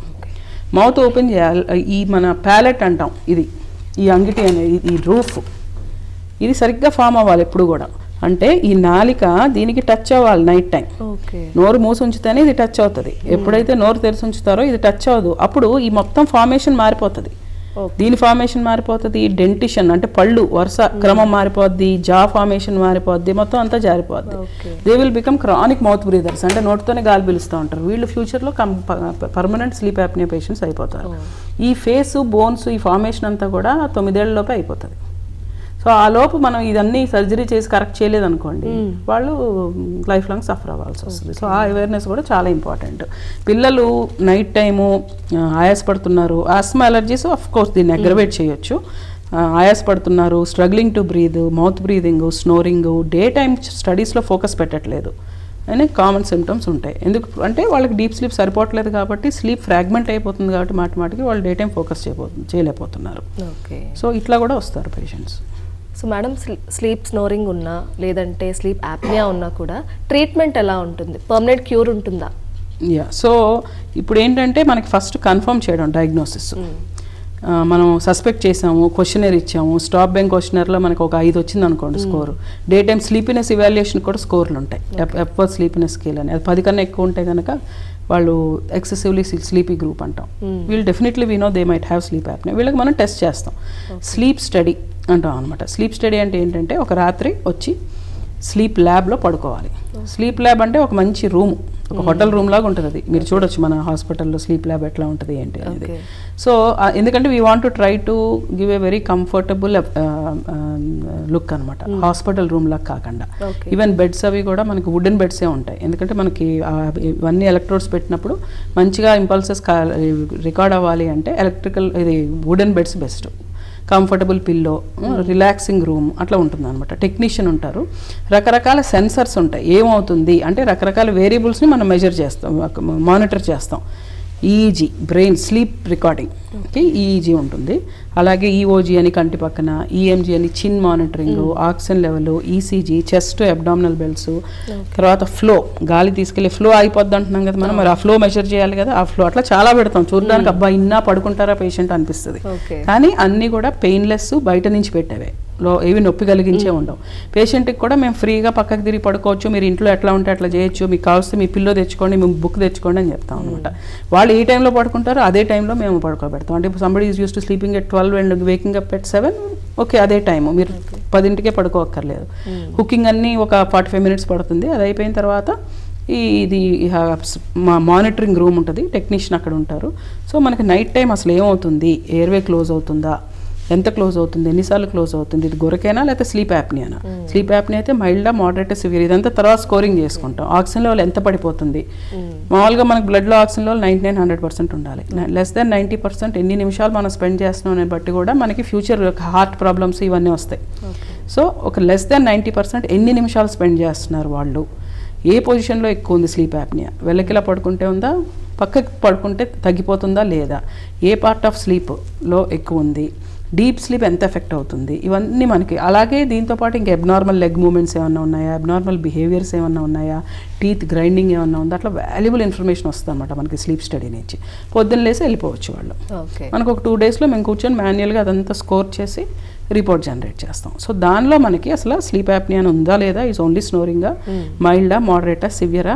మౌత్ ఓపెన్ చేయాలి, ఈ మన ప్యాలెట్ అంటాం, ఇది ఈ అంగిటి అనేది ఈ రూఫ్ ఇది సరిగ్గా ఫామ్ అవ్వాలి ఎప్పుడు కూడా. అంటే ఈ నాలిక దీనికి టచ్ అవ్వాలి నైట్ టైం. నోరు మూసి ఉంచితేనే ఇది టచ్ అవుతుంది. ఎప్పుడైతే నోరు తెరిచి ఉంచుతారో ఇది టచ్ అవ్వదు. అప్పుడు ఈ మొత్తం ఫార్మేషన్ మారిపోతుంది. దీని ఫార్మేషన్ మారిపోతుంది, డెంటిషన్ అంటే పళ్ళు వరుస క్రమం మారిపోద్ది, జా ఫార్మేషన్ మారిపోద్ది, మొత్తం అంతా జారిపోద్ది. They will become chronic mouth breathers, అంటే నోటితోనే గాలి పీలుస్తూ ఉంటారు. వీళ్ళు ఫ్యూచర్లో పర్మనెంట్ స్లీప్ యాప్నియా పేషెంట్స్ అయిపోతారు. ఈ ఫేస్ బోన్స్ ఈ ఫార్మేషన్ అంతా కూడా 9 ఏళ్లలోపే అయిపోతుంది. సో ఆ లోపు మనం ఇదన్నీ సర్జరీ చేసి కరెక్ట్ చేయలేదనుకోండి, వాళ్ళు లైఫ్ లాంగ్ సఫర్ అవ్వాల్సి వస్తుంది. సో ఆ అవేర్నెస్ కూడా చాలా ఇంపార్టెంట్. పిల్లలు నైట్ టైము ఆయాసపడుతున్నారు, ఆస్మా అలర్జీస్ ఆఫ్ కోర్స్ దీన్ని అగ్రవేట్ చేయొచ్చు. ఆయాసపడుతున్నారు, struggling to breathe, mouth breathing, snoring, day time స్టడీస్లో ఫోకస్ పెట్టట్లేదు అనే కామన్ సిమ్టమ్స్ ఉంటాయి. ఎందుకు అంటే వాళ్ళకి డీప్ స్లీప్ సరిపోవట్లేదు కాబట్టి, స్లీప్ ఫ్రాగ్మెంట్ అయిపోతుంది కాబట్టి మాటిమాటికి వాళ్ళు డే టైం ఫోకస్ చేయలేకపోతున్నారు. సో ఇట్లా కూడా వస్తారు patients. So madam, sleep snoring ఉన్నా లేదంటే స్లీప్ యాప్నియా ఉన్నా కూడా ట్రీట్మెంట్ ఎలా ఉంటుంది? పర్మనెంట్ క్యూర్ ఉంటుందా? సో ఇప్పుడు ఏంటంటే మనకి ఫస్ట్ కన్ఫర్మ్ చేయడం డయాగ్నోసిస్. మనం సస్పెక్ట్ చేసాము, క్వశ్చనర్ ఇచ్చాము, స్టాప్ బ్యాంక్ క్వశ్చనర్లో మనకు ఒక 5 వచ్చింది అనుకోండి score. Day time sleepiness evaluation కూడా స్కోర్లు ఉంటాయి, ఎఫర్ట్ స్లీపీనెస్ స్కేల్ అని. అది 10 కన్నా ఎక్కువ ఉంటే కనుక వాళ్ళు ఎక్సెసివ్లీ స్లీపీ గ్రూప్ అంటాం. వీళ్ళు definitely we know they might have sleep apnoea. వీళ్ళకి మనం టెస్ట్ చేస్తాం, స్లీప్ స్టడీ అంటాం అనమాట. స్లీప్ స్టడీ అంటే ఏంటంటే ఒక రాత్రి వచ్చి స్లీప్ ల్యాబ్లో పడుకోవాలి. స్లీప్ ల్యాబ్ అంటే ఒక మంచి రూమ్, ఒక హోటల్ రూమ్ లాగా ఉంటుంది. అది మీరు చూడొచ్చు మన హాస్పిటల్లో స్లీప్ ల్యాబ్ ఎట్లా ఉంటుంది ఏంటి అనేది. సో ఎందుకంటే we want to try to give a very comfortable look అనమాట, హాస్పిటల్ రూమ్ లాగా కాకుండా. ఈవెన్ బెడ్స్ అవి కూడా మనకి వుడెన్ బెడ్సే ఉంటాయి. ఎందుకంటే మనకి ఇవన్నీ ఎలక్ట్రోడ్స్ పెట్టినప్పుడు మంచిగా ఇంపల్సెస్ రికార్డ్ అవ్వాలి అంటే ఎలక్ట్రికల్ ఇది wooden beds best. Comfortable pillow, relaxing room అట్లా ఉంటుంది అనమాట. టెక్నీషియన్ ఉంటారు, రకరకాల సెన్సర్స్ ఉంటాయి. ఏమవుతుంది అంటే రకరకాల వేరియబుల్స్ని మనం మెజర్ చేస్తాం, మానిటర్ చేస్తాం. ఈఈజీ బ్రెయిన్ స్లీప్ రికార్డింగ్కి ఈఈజీ ఉంటుంది. అలాగే ఈఓజీ అని కంటి పక్కన, ఈఎంజీ అని చిన్ monitoring, oxygen level, ECG, chest abdominal belts, తర్వాత ఫ్లో గాలి తీసుకెళ్ళి ఫ్లో అయిపోద్ది అంటున్నాం కదా మనం, మరి ఆ ఫ్లో మెజర్ చేయాలి కదా, ఆ ఫ్లో అట్లా చాలా పెడతాం. చూడడానికి అబ్బా ఇన్నా పడుకుంటారా పేషెంట్ అనిపిస్తుంది. కానీ అన్నీ కూడా పెయిన్లెస్, బయట నుంచి పెట్టేవే, ఏవి నొప్పి కలిగించే ఉండవు. పేషెంట్కి కూడా మేము ఫ్రీగా పక్కకు తిరిగి పడుకోవచ్చు, మీరు ఇంట్లో ఎట్లా ఉంటే అట్లా చేయొచ్చు, మీకు కావస్తే మీ పిల్లో తెచ్చుకోండి, మేము బుక్ తెచ్చుకోండి అని చెప్తాం అనమాట. వాళ్ళు ఏ టైంలో పడుకుంటారో అదే టైంలో మేము పడుకోబెడతాం. అంటే ఇప్పుడు somebody is use to sleeping at 12 and waking up at 7, okay అదే టైము, మీరు 10ంటికే పడుకోక్కర్లేదు. కుకింగ్ అన్నీ ఒక 45 మినిట్స్ పడుతుంది. అది అయిపోయిన తర్వాత ఇది మానిటరింగ్ రూమ్ ఉంటుంది, టెక్నీషియన్ అక్కడ ఉంటారు. సో మనకి నైట్ టైం అసలు ఏమవుతుంది, ఎయిర్వే క్లోజ్ అవుతుందా, ఎంత క్లోజ్ అవుతుంది, ఎన్నిసార్లు క్లోజ్ అవుతుంది, ఇది గురకేనా లేకపోతే స్లీప్ యాప్నియానా. స్లీప్ యాప్నియా అయితే మైల్డా, మోడరేట్, సివియర్, ఇదంతా తర్వాత స్కోరింగ్ చేసుకుంటాం. ఆక్సిజన్ లెవెల్ ఎంత పడిపోతుంది, మామూలుగా మనకు బ్లడ్లో ఆక్సిజన్ లెవెల్ 99-100% ఉండాలి. లెస్ దెన్ 90% ఎన్ని నిమిషాలు మనం స్పెండ్ చేస్తున్నాం అనే బట్టి కూడా మనకి ఫ్యూచర్ హార్ట్ ప్రాబ్లమ్స్ ఇవన్నీ వస్తాయి. సో ఒక లెస్ దెన్ 90% ఎన్ని నిమిషాలు స్పెండ్ చేస్తున్నారు వాళ్ళు, ఏ పొజిషన్లో ఎక్కువ ఉంది స్లీప్ యాప్నియా, వెల్లకిలా పడుకుంటే ఉందా, పక్కకి పడుకుంటే తగ్గిపోతుందా లేదా, ఏ పార్ట్ ఆఫ్ స్లీప్లో ఎక్కువ ఉంది, డీప్ స్లీప్ ఎంత ఎఫెక్ట్ అవుతుంది, ఇవన్నీ మనకి. అలాగే దీంతోపాటు ఇంకా అబ్నార్మల్ లెగ్ మూమెంట్స్ ఏమన్నా ఉన్నాయా, అబ్నార్మల్ బిహేవియర్స్ ఏమన్నా ఉన్నాయా, టీత్ గ్రైండింగ్ ఏమన్నా ఉందా, అట్లా వాల్యుబుల్ ఇన్ఫర్మేషన్ వస్తుంది అనమాట మనకి స్లీప్ స్టడీ నుంచి. పొద్దున్న లేసి వెళ్ళిపోవచ్చు వాళ్ళు. మనకు ఒక 2 డేస్లో మేము కూర్చొని మాన్యువల్గా అదంతా స్కోర్ చేసి రిపోర్ట్ జనరేట్ చేస్తాం. సో దానిలో మనకి అసలు స్లీప్ యాప్నియా ఉందా లేదా, ఈజ్ ఓన్లీ స్నోరింగా, మైల్డా, మోడరేటా, సివియరా,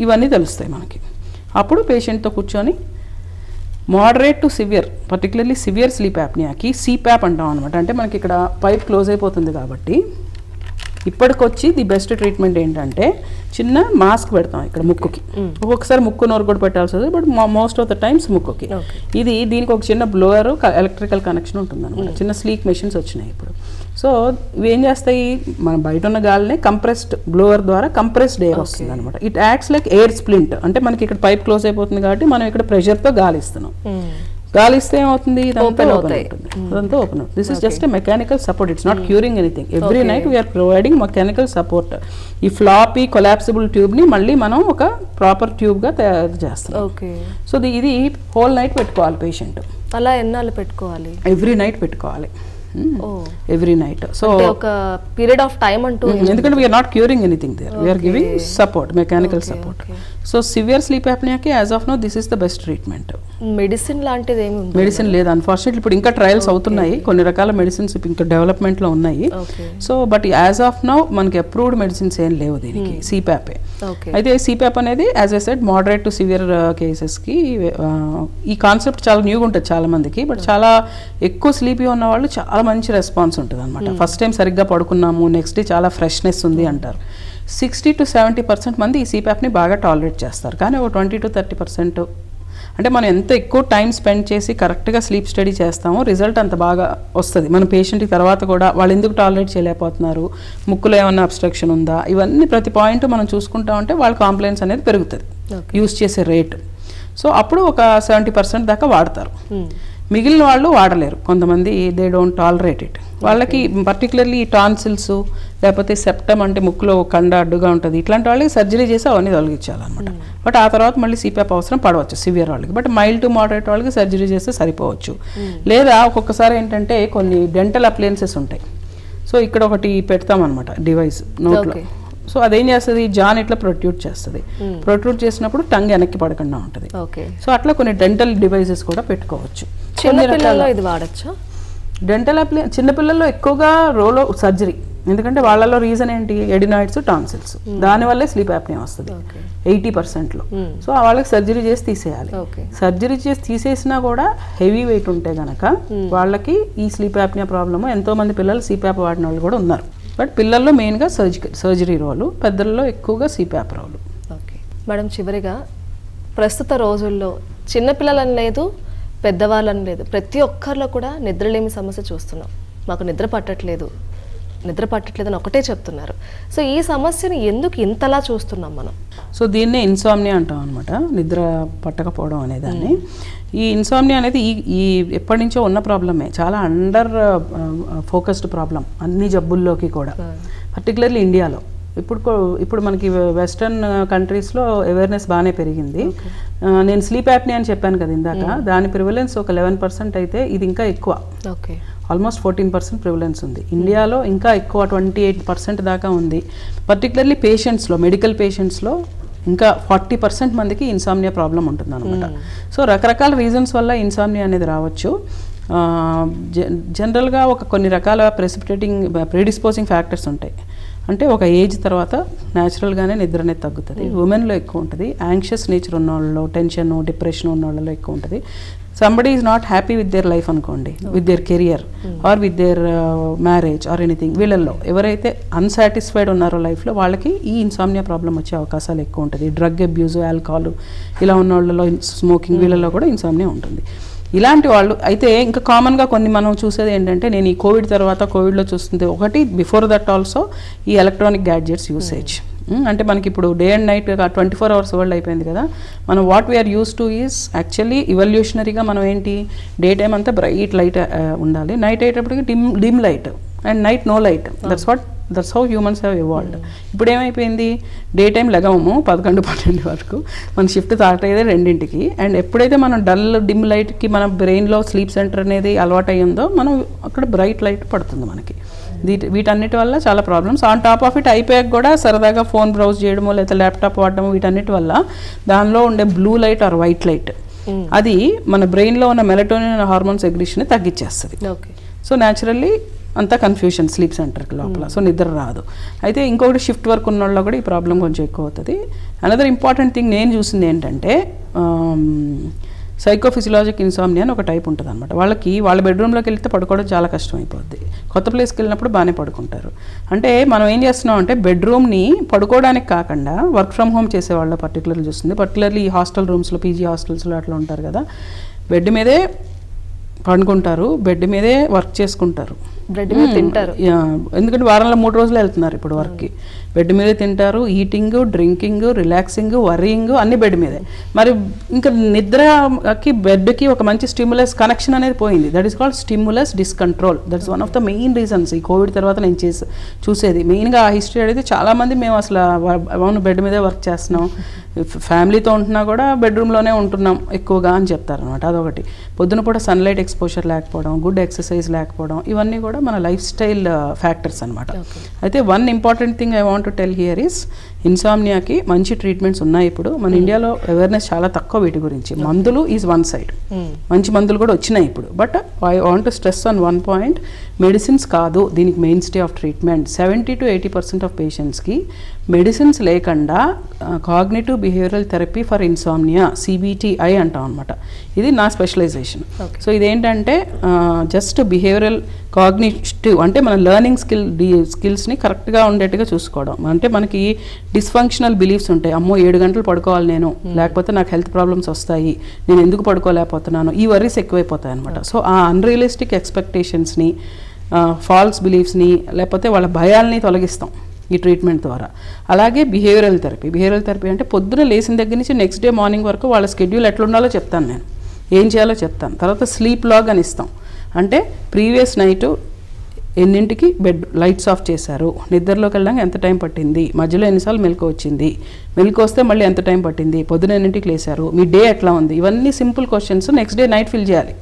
ఇవన్నీ తెలుస్తాయి మనకి. అప్పుడు పేషెంట్తో కూర్చొని moderate to severe, particularly severe sleep యాప్నియాకి సిప్యాప్ అంటాం అనమాట. అంటే మనకి ఇక్కడ పైప్ క్లోజ్ అయిపోతుంది కాబట్టి ఇప్పటికొచ్చి ది బెస్ట్ ట్రీట్మెంట్ ఏంటంటే చిన్న మాస్క్ పెడతాం ఇక్కడ ముక్కుకి. ఒక్కొక్కసారి ముక్కు నోరు కూడా పెట్టాల్సి వస్తుంది, but most of the times ముక్కుకి. దీనికి ఒక చిన్న బ్లోయర్, ఎలక్ట్రికల్ కనెక్షన్ ఉంటుంది అనమాట. చిన్న స్లీక్ మెషిన్స్ వచ్చినాయి ఇప్పుడు. సో ఇవి ఏం చేస్తాయి, మన బయట ఉన్న గాలిని కంప్రెస్డ్ బ్లోవర్ ద్వారా కంప్రెస్డ్ ఎయిర్ వస్తుంది అనమాట. It acts like air splint. అంటే మనకి ఇక్కడ పైప్ క్లోజ్ అయిపోతుంది కాబట్టి మనం ఇక్కడ ప్రెషర్తో గాలి ఇస్తున్నాం. గాలి ఇస్తే ఏమవుతుంది, ఇదంతా ఓపెన్ అవుతుంది, అదంతా ఓపెన్ అవుతుంది. This is just mechanical support, it's not curing anything. Every night we are providing mechanical support. ఈ ఫ్లాపీ కొలాప్సిబుల్ ట్యూబ్ని మళ్ళీ మనం ఒక ప్రాపర్ ట్యూబ్గా తయారు చేస్తాం. సో ఇది హోల్ నైట్ పెట్టుకోవాలి పేషెంట్. అలా ఎన్నాళ్ళు పెట్టుకోవాలి? ఎవ్రీ నైట్ పెట్టుకోవాలి, ఎవ్రీ నైట్. సో ఒక పీరియడ్ ఆఫ్ టైమ్ అంటూ, ఎందుకంటే we're not curing anything there, we're giving support, mechanical support. So severe sleep యాప్నియాకి as of now this is the best treatment. Medicine లాంటిది ఏమి మెడిసిన్ లేదు unfortunately. ఇప్పుడు ఇంకా ట్రయల్స్ అవుతున్నాయి, కొన్ని రకాల మెడిసిన్స్ ఇంకా డెవలప్మెంట్లో ఉన్నాయి. So but as of now మనకి అప్రూవ్డ్ మెడిసిన్స్ ఏం లేవు దీనికి, సిప్యాపే. అయితే సిప్యాప్ అనేది as I said moderate to severe కేసెస్కి ఈ కాన్సెప్ట్ చాలా న్యూగా ఉంటుంది చాలా మందికి. బట్ చాలా ఎక్కువ స్లీపీ ఉన్న వాళ్ళు చాలా మంచి రెస్పాన్స్ ఉంటుంది అనమాట. ఫస్ట్ టైం సరిగ్గా పడుకున్నాము, నెక్స్ట్ డే చాలా ఫ్రెష్నెస్ ఉంది అంటారు. 60 to 70% మంది ఈ సిప్యాప్ని బాగా టాలరేట్ చేస్తారు. కానీ ఒక 20 to 30% అంటే మనం ఎంత ఎక్కువ టైం స్పెండ్ చేసి కరెక్ట్గా స్లీప్ స్టడీ చేస్తామో రిజల్ట్ అంత బాగా వస్తుంది. మన పేషెంట్కి తర్వాత కూడా వాళ్ళు ఎందుకు టాలరేట్ చేయలేకపోతున్నారు, ముక్కులో ఏమన్నా అబ్స్ట్రక్షన్ ఉందా, ఇవన్నీ ప్రతి పాయింట్ మనం చూసుకుంటా ఉంటే వాళ్ళ కాంప్లైన్స్ అనేది పెరుగుతుంది యూస్ చేసే రేట్. సో అప్పుడు ఒక 70% దాకా వాడతారు. మిగిలిన వాళ్ళు వాడలేరు, కొంతమంది దే డోంట్ టాలరేట్ ఇట్. వాళ్ళకి పర్టికులర్లీ ఈ టాన్సిల్స్ లేకపోతే సెప్టమ్ అంటే ముక్కులో కండ అడ్డుగా ఉంటుంది, ఇట్లాంటి వాళ్ళకి సర్జరీ చేసి అవన్నీ తొలగించాలన్నమాట. బట్ ఆ తర్వాత మళ్ళీ సిప్యాప్ అవసరం పడవచ్చు సివియర్ వాళ్ళకి. బట్ మైల్డ్ టు మోడరేట్ వాళ్ళకి సర్జరీ చేస్తే సరిపోవచ్చు. లేదా ఒక్కొక్కసారి ఏంటంటే కొన్ని డెంటల్ అప్లయన్సెస్ ఉంటాయి. సో ఇక్కడ ఒకటి పెడతామన్నమాట డివైస్ నోట్లో. సో అదేం చేస్తుంది, జాన్ ఇట్లా ప్రొట్యూట్ చేస్తుంది. ప్రొట్యూట్ చేసినప్పుడు టంగ్ వెనక్కి పడకుండా ఉంటుంది. సో అట్లా కొన్ని డెంటల్ డివైసెస్ కూడా పెట్టుకోవచ్చు. ఇది వాడచ్చు. డెంటల్ చిన్నపిల్లల్లో ఎక్కువగా రోలో సర్జరీ, ఎందుకంటే వాళ్ళలో రీజన్ ఏంటి, ఎడినాయిడ్స్, టాన్సిల్స్, దానివల్లే స్లీప్ యాప్నియా వస్తుంది 80%లో. సో వాళ్ళకి సర్జరీ చేసి తీసేయాలి. సర్జరీ చేసి తీసేసినా కూడా హెవీ వెయిట్ ఉంటే గనక వాళ్ళకి ఈ స్లీప్ యాప్నియా ప్రాబ్లమ్. ఎంతో మంది పిల్లలు సిప్యాప్ వాడిన వాళ్ళు కూడా ఉన్నారు. బట్ పిల్లల్లో మెయిన్గా సర్జరీ రోలు, పెద్దల్లో ఎక్కువగా సిప్యాప్ రోలు. ఓకే మేడం, చివరిగా ప్రస్తుత రోజుల్లో చిన్నపిల్లలని లేదు, పెద్దవాళ్ళని లేదు, ప్రతి ఒక్కరిలో కూడా నిద్రలేమి సమస్య చూస్తున్నాం. మాకు నిద్ర పట్టట్లేదు అని ఒకటే చెప్తున్నారు. సో ఈ సమస్యని ఎందుకు ఇంతలా చూస్తున్నాం మనం? సో దీన్నే ఇన్సామ్నియా అంటాం అనమాట, నిద్ర పట్టకపోవడం అనేదాన్ని. ఈ ఇన్సామ్నియా అనేది ఈ ఎప్పటి నుంచో ఉన్న ప్రాబ్లమే, చాలా అండర్ ఫోకస్డ్ ప్రాబ్లం అన్ని జబ్బుల్లోకి కూడా, పర్టికులర్లీ ఇండియాలో. ఇప్పుడు మనకి వెస్టర్న్ కంట్రీస్లో అవేర్నెస్ బాగానే పెరిగింది. నేను స్లీప్ యాప్నియా అని చెప్పాను కదా ఇందాక, దాని ప్రివలెన్స్ ఒక 11% అయితే ఇది ఇంకా ఎక్కువ, ఆల్మోస్ట్ 14% ప్రివలెన్స్ ఉంది. ఇండియాలో ఇంకా ఎక్కువ 28% దాకా ఉంది. పర్టికులర్లీ పేషెంట్స్లో, మెడికల్ పేషెంట్స్లో ఇంకా 40% మందికి ఇన్సామ్నియా ప్రాబ్లం ఉంటుంది అనమాట. సో రకరకాల రీజన్స్ వల్ల ఇన్సామ్నియా అనేది రావచ్చు. జనరల్గా కొన్ని రకాల ప్రెడిస్పోజింగ్ ఫ్యాక్టర్స్ ఉంటాయి. అంటే ఒక ఏజ్ తర్వాత న్యాచురల్గానే నిద్ర అనేది తగ్గుతుంది. ఉమెన్లో ఎక్కువ ఉంటుంది, యాంగ్షియస్ నేచర్ ఉన్న వాళ్ళలో, టెన్షన్, డిప్రెషన్ ఉన్న వాళ్ళలో ఎక్కువ ఉంటుంది. Somebody is not happy with their life అనుకోండి, with their career or with their marriage or anything, వీళ్ళల్లో ఎవరైతే అన్సాటిస్ఫైడ్ ఉన్నారో లైఫ్లో వాళ్ళకి ఈ ఇన్సామ్నియా ప్రాబ్లం వచ్చే అవకాశాలు ఎక్కువ ఉంటుంది. డ్రగ్ అబ్యూజ్, ఆల్కహాల్ ఇలా ఉన్న వాళ్ళలో, స్మోకింగ్, వీళ్ళలో కూడా ఇన్సామ్నియా ఉంటుంది. ఇలాంటి వాళ్ళు అయితే ఇంకా కామన్గా కొన్ని మనం చూసేది ఏంటంటే, నేను ఈ కోవిడ్లో చూస్తుంది ఒకటి, బిఫోర్ దట్ ఆల్సో ఈ ఎలక్ట్రానిక్ గ్యాడ్జెట్స్ యూసేజ్. అంటే మనకి ఇప్పుడు day and night 24 hours world అయిపోయింది కదా. మనం what we're use to is actually ఇవల్యూషనరీగా మనం ఏంటి, డే టైం అంతా బ్రైట్ లైట్ ఉండాలి, నైట్ అయ్యేటప్పటికి dim light and night no light. That's how humans have evolved. ఇప్పుడు ఏమైపోయింది, డే టైం లెగము 11-12 వరకు, మన షిఫ్ట్ స్టార్ట్ అయ్యేది 2ంటికి. అండ్ ఎప్పుడైతే మనం డల్ డిమ్ లైట్కి మన బ్రెయిన్లో స్లీప్ సెంటర్ అనేది అలవాటు అయ్యిందో, మనం అక్కడ బ్రైట్ లైట్ పడుతుంది మనకి. వీటన్నిటి వల్ల చాలా problems. On top of it అయిపోయాక కూడా సరదాగా ఫోన్ బ్రౌజ్ చేయడమో లేదా ల్యాప్టాప్ వాడడము, వీటన్నిటి వల్ల దానిలో ఉండే blue light or white light అది మన బ్రెయిన్లో ఉన్న మెలటోనిన్ హార్మోన్ సెగ్రేషన్ తగ్గించేస్తుంది. సో న్యాచురల్లీ అంతా కన్ఫ్యూషన్ స్లీప్ సెంటర్కి లోపల, సో నిద్ర రాదు. అయితే ఇంకొకటి షిఫ్ట్ వర్క్ ఉన్న వాళ్ళు కూడా ఈ ప్రాబ్లం కొంచెం ఎక్కువ అవుతుంది. అనదర్ ఇంపార్టెంట్ థింగ్ నేను చూసింది ఏంటంటే, సైకోఫిజియలాజిక్ ఇన్సామ్నియా అని ఒక టైప్ ఉంటుంది అనమాట. వాళ్ళ బెడ్రూమ్లోకి వెళ్తే పడుకోవడం చాలా కష్టం అయిపోద్ది. కొత్త ప్లేస్కి వెళ్ళినప్పుడు బాగానే పడుకుంటారు. అంటే మనం ఏం చేస్తున్నాం అంటే, బెడ్రూమ్ని పడుకోవడానికి కాకుండా వర్క్ ఫ్రమ్ హోమ్ చేసే వాళ్ళ పర్టికులర్లీ చూస్తుంది. పర్టికులర్లీ ఈ హాస్టల్ రూమ్స్లో, పీజీ హాస్టల్స్లో అట్లా ఉంటారు కదా, బెడ్ మీదే పండుకుంటారు, బెడ్ మీదే వర్క్ చేసుకుంటారు. బ్రెడ్ మీద తింటారు. ఎందుకంటే వారంలో 3 రోజులు వెళ్తున్నారు ఇప్పుడు వర్క్కి. బెడ్ మీదే తింటారు, ఈటింగ్, డ్రింకింగ్, రిలాక్సింగ్, వరింగ్ అన్ని బెడ్ మీదే. మరి ఇంకా నిద్రకి బెడ్కి ఒక మంచి స్టిమ్యులస్ కనెక్షన్ అనేది పోయింది. That is called stimulus dyscontrol. That is one of the main reasons. ఈ కోవిడ్ తర్వాత నేను చూసేది మెయిన్గా ఆ హిస్టరీ అడిగితే చాలామంది మేము అసలు అవును బెడ్ మీదే వర్క్ చేస్తున్నాం, ఫ్యామిలీతో ఉంటున్నా కూడా బెడ్రూమ్లోనే ఉంటున్నాం ఎక్కువగా అని చెప్తారనమాట. అదొకటి. పొద్దున పూట సన్లైట్ ఎక్స్పోజర్ లేకపోవడం, గుడ్ ఎక్సర్సైజ్ లేకపోవడం, ఇవన్నీ కూడా మన లైఫ్ స్టైల్ ఫ్యాక్టర్స్ అనమాట. అయితే one important thing I want to tell here is ఇన్సామ్నియాకి మంచి ట్రీట్మెంట్స్ ఉన్నాయి ఇప్పుడు. మన ఇండియాలో అవేర్నెస్ చాలా తక్కువ వీటి గురించి. మందులు ఈజ్ వన్ సైడ్, మంచి మందులు కూడా వచ్చినాయి ఇప్పుడు. But I want to stress on one point, medicines కాదు దీనికి main stay of treatment. 70 to 80% of పేషెంట్స్కి మెడిసిన్స్ లేకుండా cognitive behavioural therapy for insomnia, CBTI అంటాం అనమాట. ఇది నా స్పెషలైజేషన్. సో ఇదేంటంటే జస్ట్ బిహేవియరల్ కాగ్నిటివ్ అంటే మన లెర్నింగ్ స్కిల్స్ని కరెక్ట్గా ఉండేట్టుగా చూసుకోవడం. అంటే మనకి డిస్ఫంక్షనల్ బిలీఫ్స్ ఉంటాయి. అమ్మో 7 గంటలు పడుకోవాలి నేను, లేకపోతే నాకు హెల్త్ ప్రాబ్లమ్స్ వస్తాయి, నేను ఎందుకు పడుకోలేకపోతున్నాను, ఈ వరీస్ ఎక్కువైపోతాయి అనమాట. సో ఆ అన్రియలిస్టిక్ ఎక్స్పెక్టేషన్స్ని, ఫాల్స్ బిలీఫ్స్ని, లేకపోతే వాళ్ళ భయాల్ని తొలగిస్తాం ఈ ట్రీట్మెంట్ ద్వారా. అలాగే బిహేవియరల్ థెరపీ అంటే పొద్దున లేచిన దగ్గర నుంచి నెక్స్ట్ డే మార్నింగ్ వరకు వాళ్ళ స్కెడ్యూల్ ఎట్లుండాలో చెప్తాను నేను, ఏం చేయాలో చెప్తాను. తర్వాత స్లీప్ లాగ్ అని ఇస్తాం. అంటే ప్రీవియస్ నైట్ ఎన్నింటికి బెడ్ లైట్స్ ఆఫ్ చేశారు, నిద్రలోకి వెళ్ళడానికి ఎంత టైం పట్టింది, మధ్యలో ఎన్నిసార్లు మెలకు వచ్చింది, మెలకు వస్తే మళ్ళీ ఎంత టైం పట్టింది, పొద్దున ఎన్నింటికి లేశారు, మీ డే ఎట్లా ఉంది, ఇవన్నీ simple questions next day night fill చేయాలి.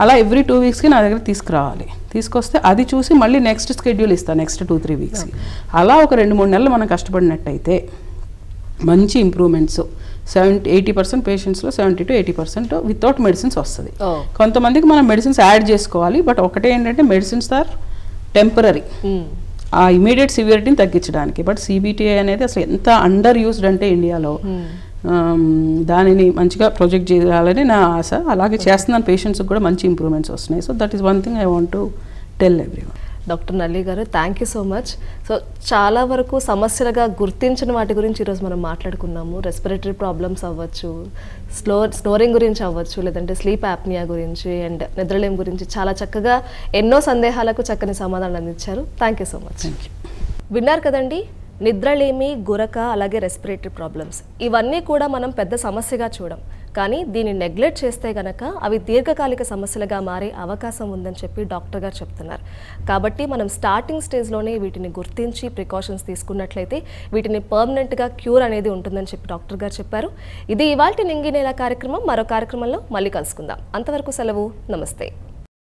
అలా ఎవ్రీ 2 వీక్స్కి నా దగ్గర తీసుకురావాలి. తీసుకొస్తే అది చూసి మళ్ళీ నెక్స్ట్ స్కెడ్యూల్ ఇస్తాను నెక్స్ట్ 2-3 వీక్స్కి. అలా ఒక 2-3 నెలలు మనం కష్టపడినట్టయితే మంచి ఇంప్రూవ్మెంట్స్ 80% పేషెంట్స్లో 70 to 80% వితౌట్ మెడిసిన్స్ వస్తుంది. కొంతమందికి మనం మెడిసిన్స్ యాడ్ చేసుకోవాలి. బట్ ఒకటే ఏంటంటే మెడిసిన్స్ ఆర్ టెంపరీ, ఆ ఇమీడియట్ సివియరిటీని తగ్గించడానికి. బట్ CBTI అనేది అసలు ఎంత అండర్ యూస్డ్ అంటే ఇండియాలో, దానిని మంచిగా ప్రొజెక్ట్ చేయాలని నా ఆశ. అలాగే చేస్తున్నాను, పేషెంట్స్కి కూడా మంచి ఇంప్రూవ్మెంట్స్ వస్తున్నాయి. So that is one thing I want to tell everyone. Doctor నల్లి గారు, thank you so much. So చాలా వరకు సమస్యలుగా గుర్తించిన వాటి గురించి ఈరోజు మనం మాట్లాడుకున్నాము. రెస్పిరేటరీ ప్రాబ్లమ్స్ అవ్వచ్చు, స్నోరింగ్ గురించి అవ్వచ్చు, లేదంటే స్లీప్ యాప్నియా గురించి అండ్ నిద్రలేం గురించి చాలా చక్కగా ఎన్నో సందేహాలకు చక్కని సమాధానం అందించారు. Thank you so much. విన్నారు కదండి, నిద్రలేమి, గురక, అలాగే రెస్పిరేటరీ ప్రాబ్లమ్స్, ఇవన్నీ కూడా మనం పెద్ద సమస్యగా చూడం. కానీ దీన్ని నెగ్లెక్ట్ చేస్తే గనక అవి దీర్ఘకాలిక సమస్యలుగా మారే అవకాశం ఉందని చెప్పి డాక్టర్ గారు చెప్తున్నారు. కాబట్టి మనం స్టార్టింగ్ స్టేజ్లోనే వీటిని గుర్తించి ప్రికాషన్స్ తీసుకున్నట్లయితే వీటిని పర్మనెంట్గా క్యూర్ అనేది ఉంటుందని చెప్పి డాక్టర్ గారు చెప్పారు. ఇది ఇవాల్టి నింగి నేల కార్యక్రమం. మరో కార్యక్రమంలో మళ్ళీ కలుసుకుందాం. అంతవరకు సెలవు. నమస్తే.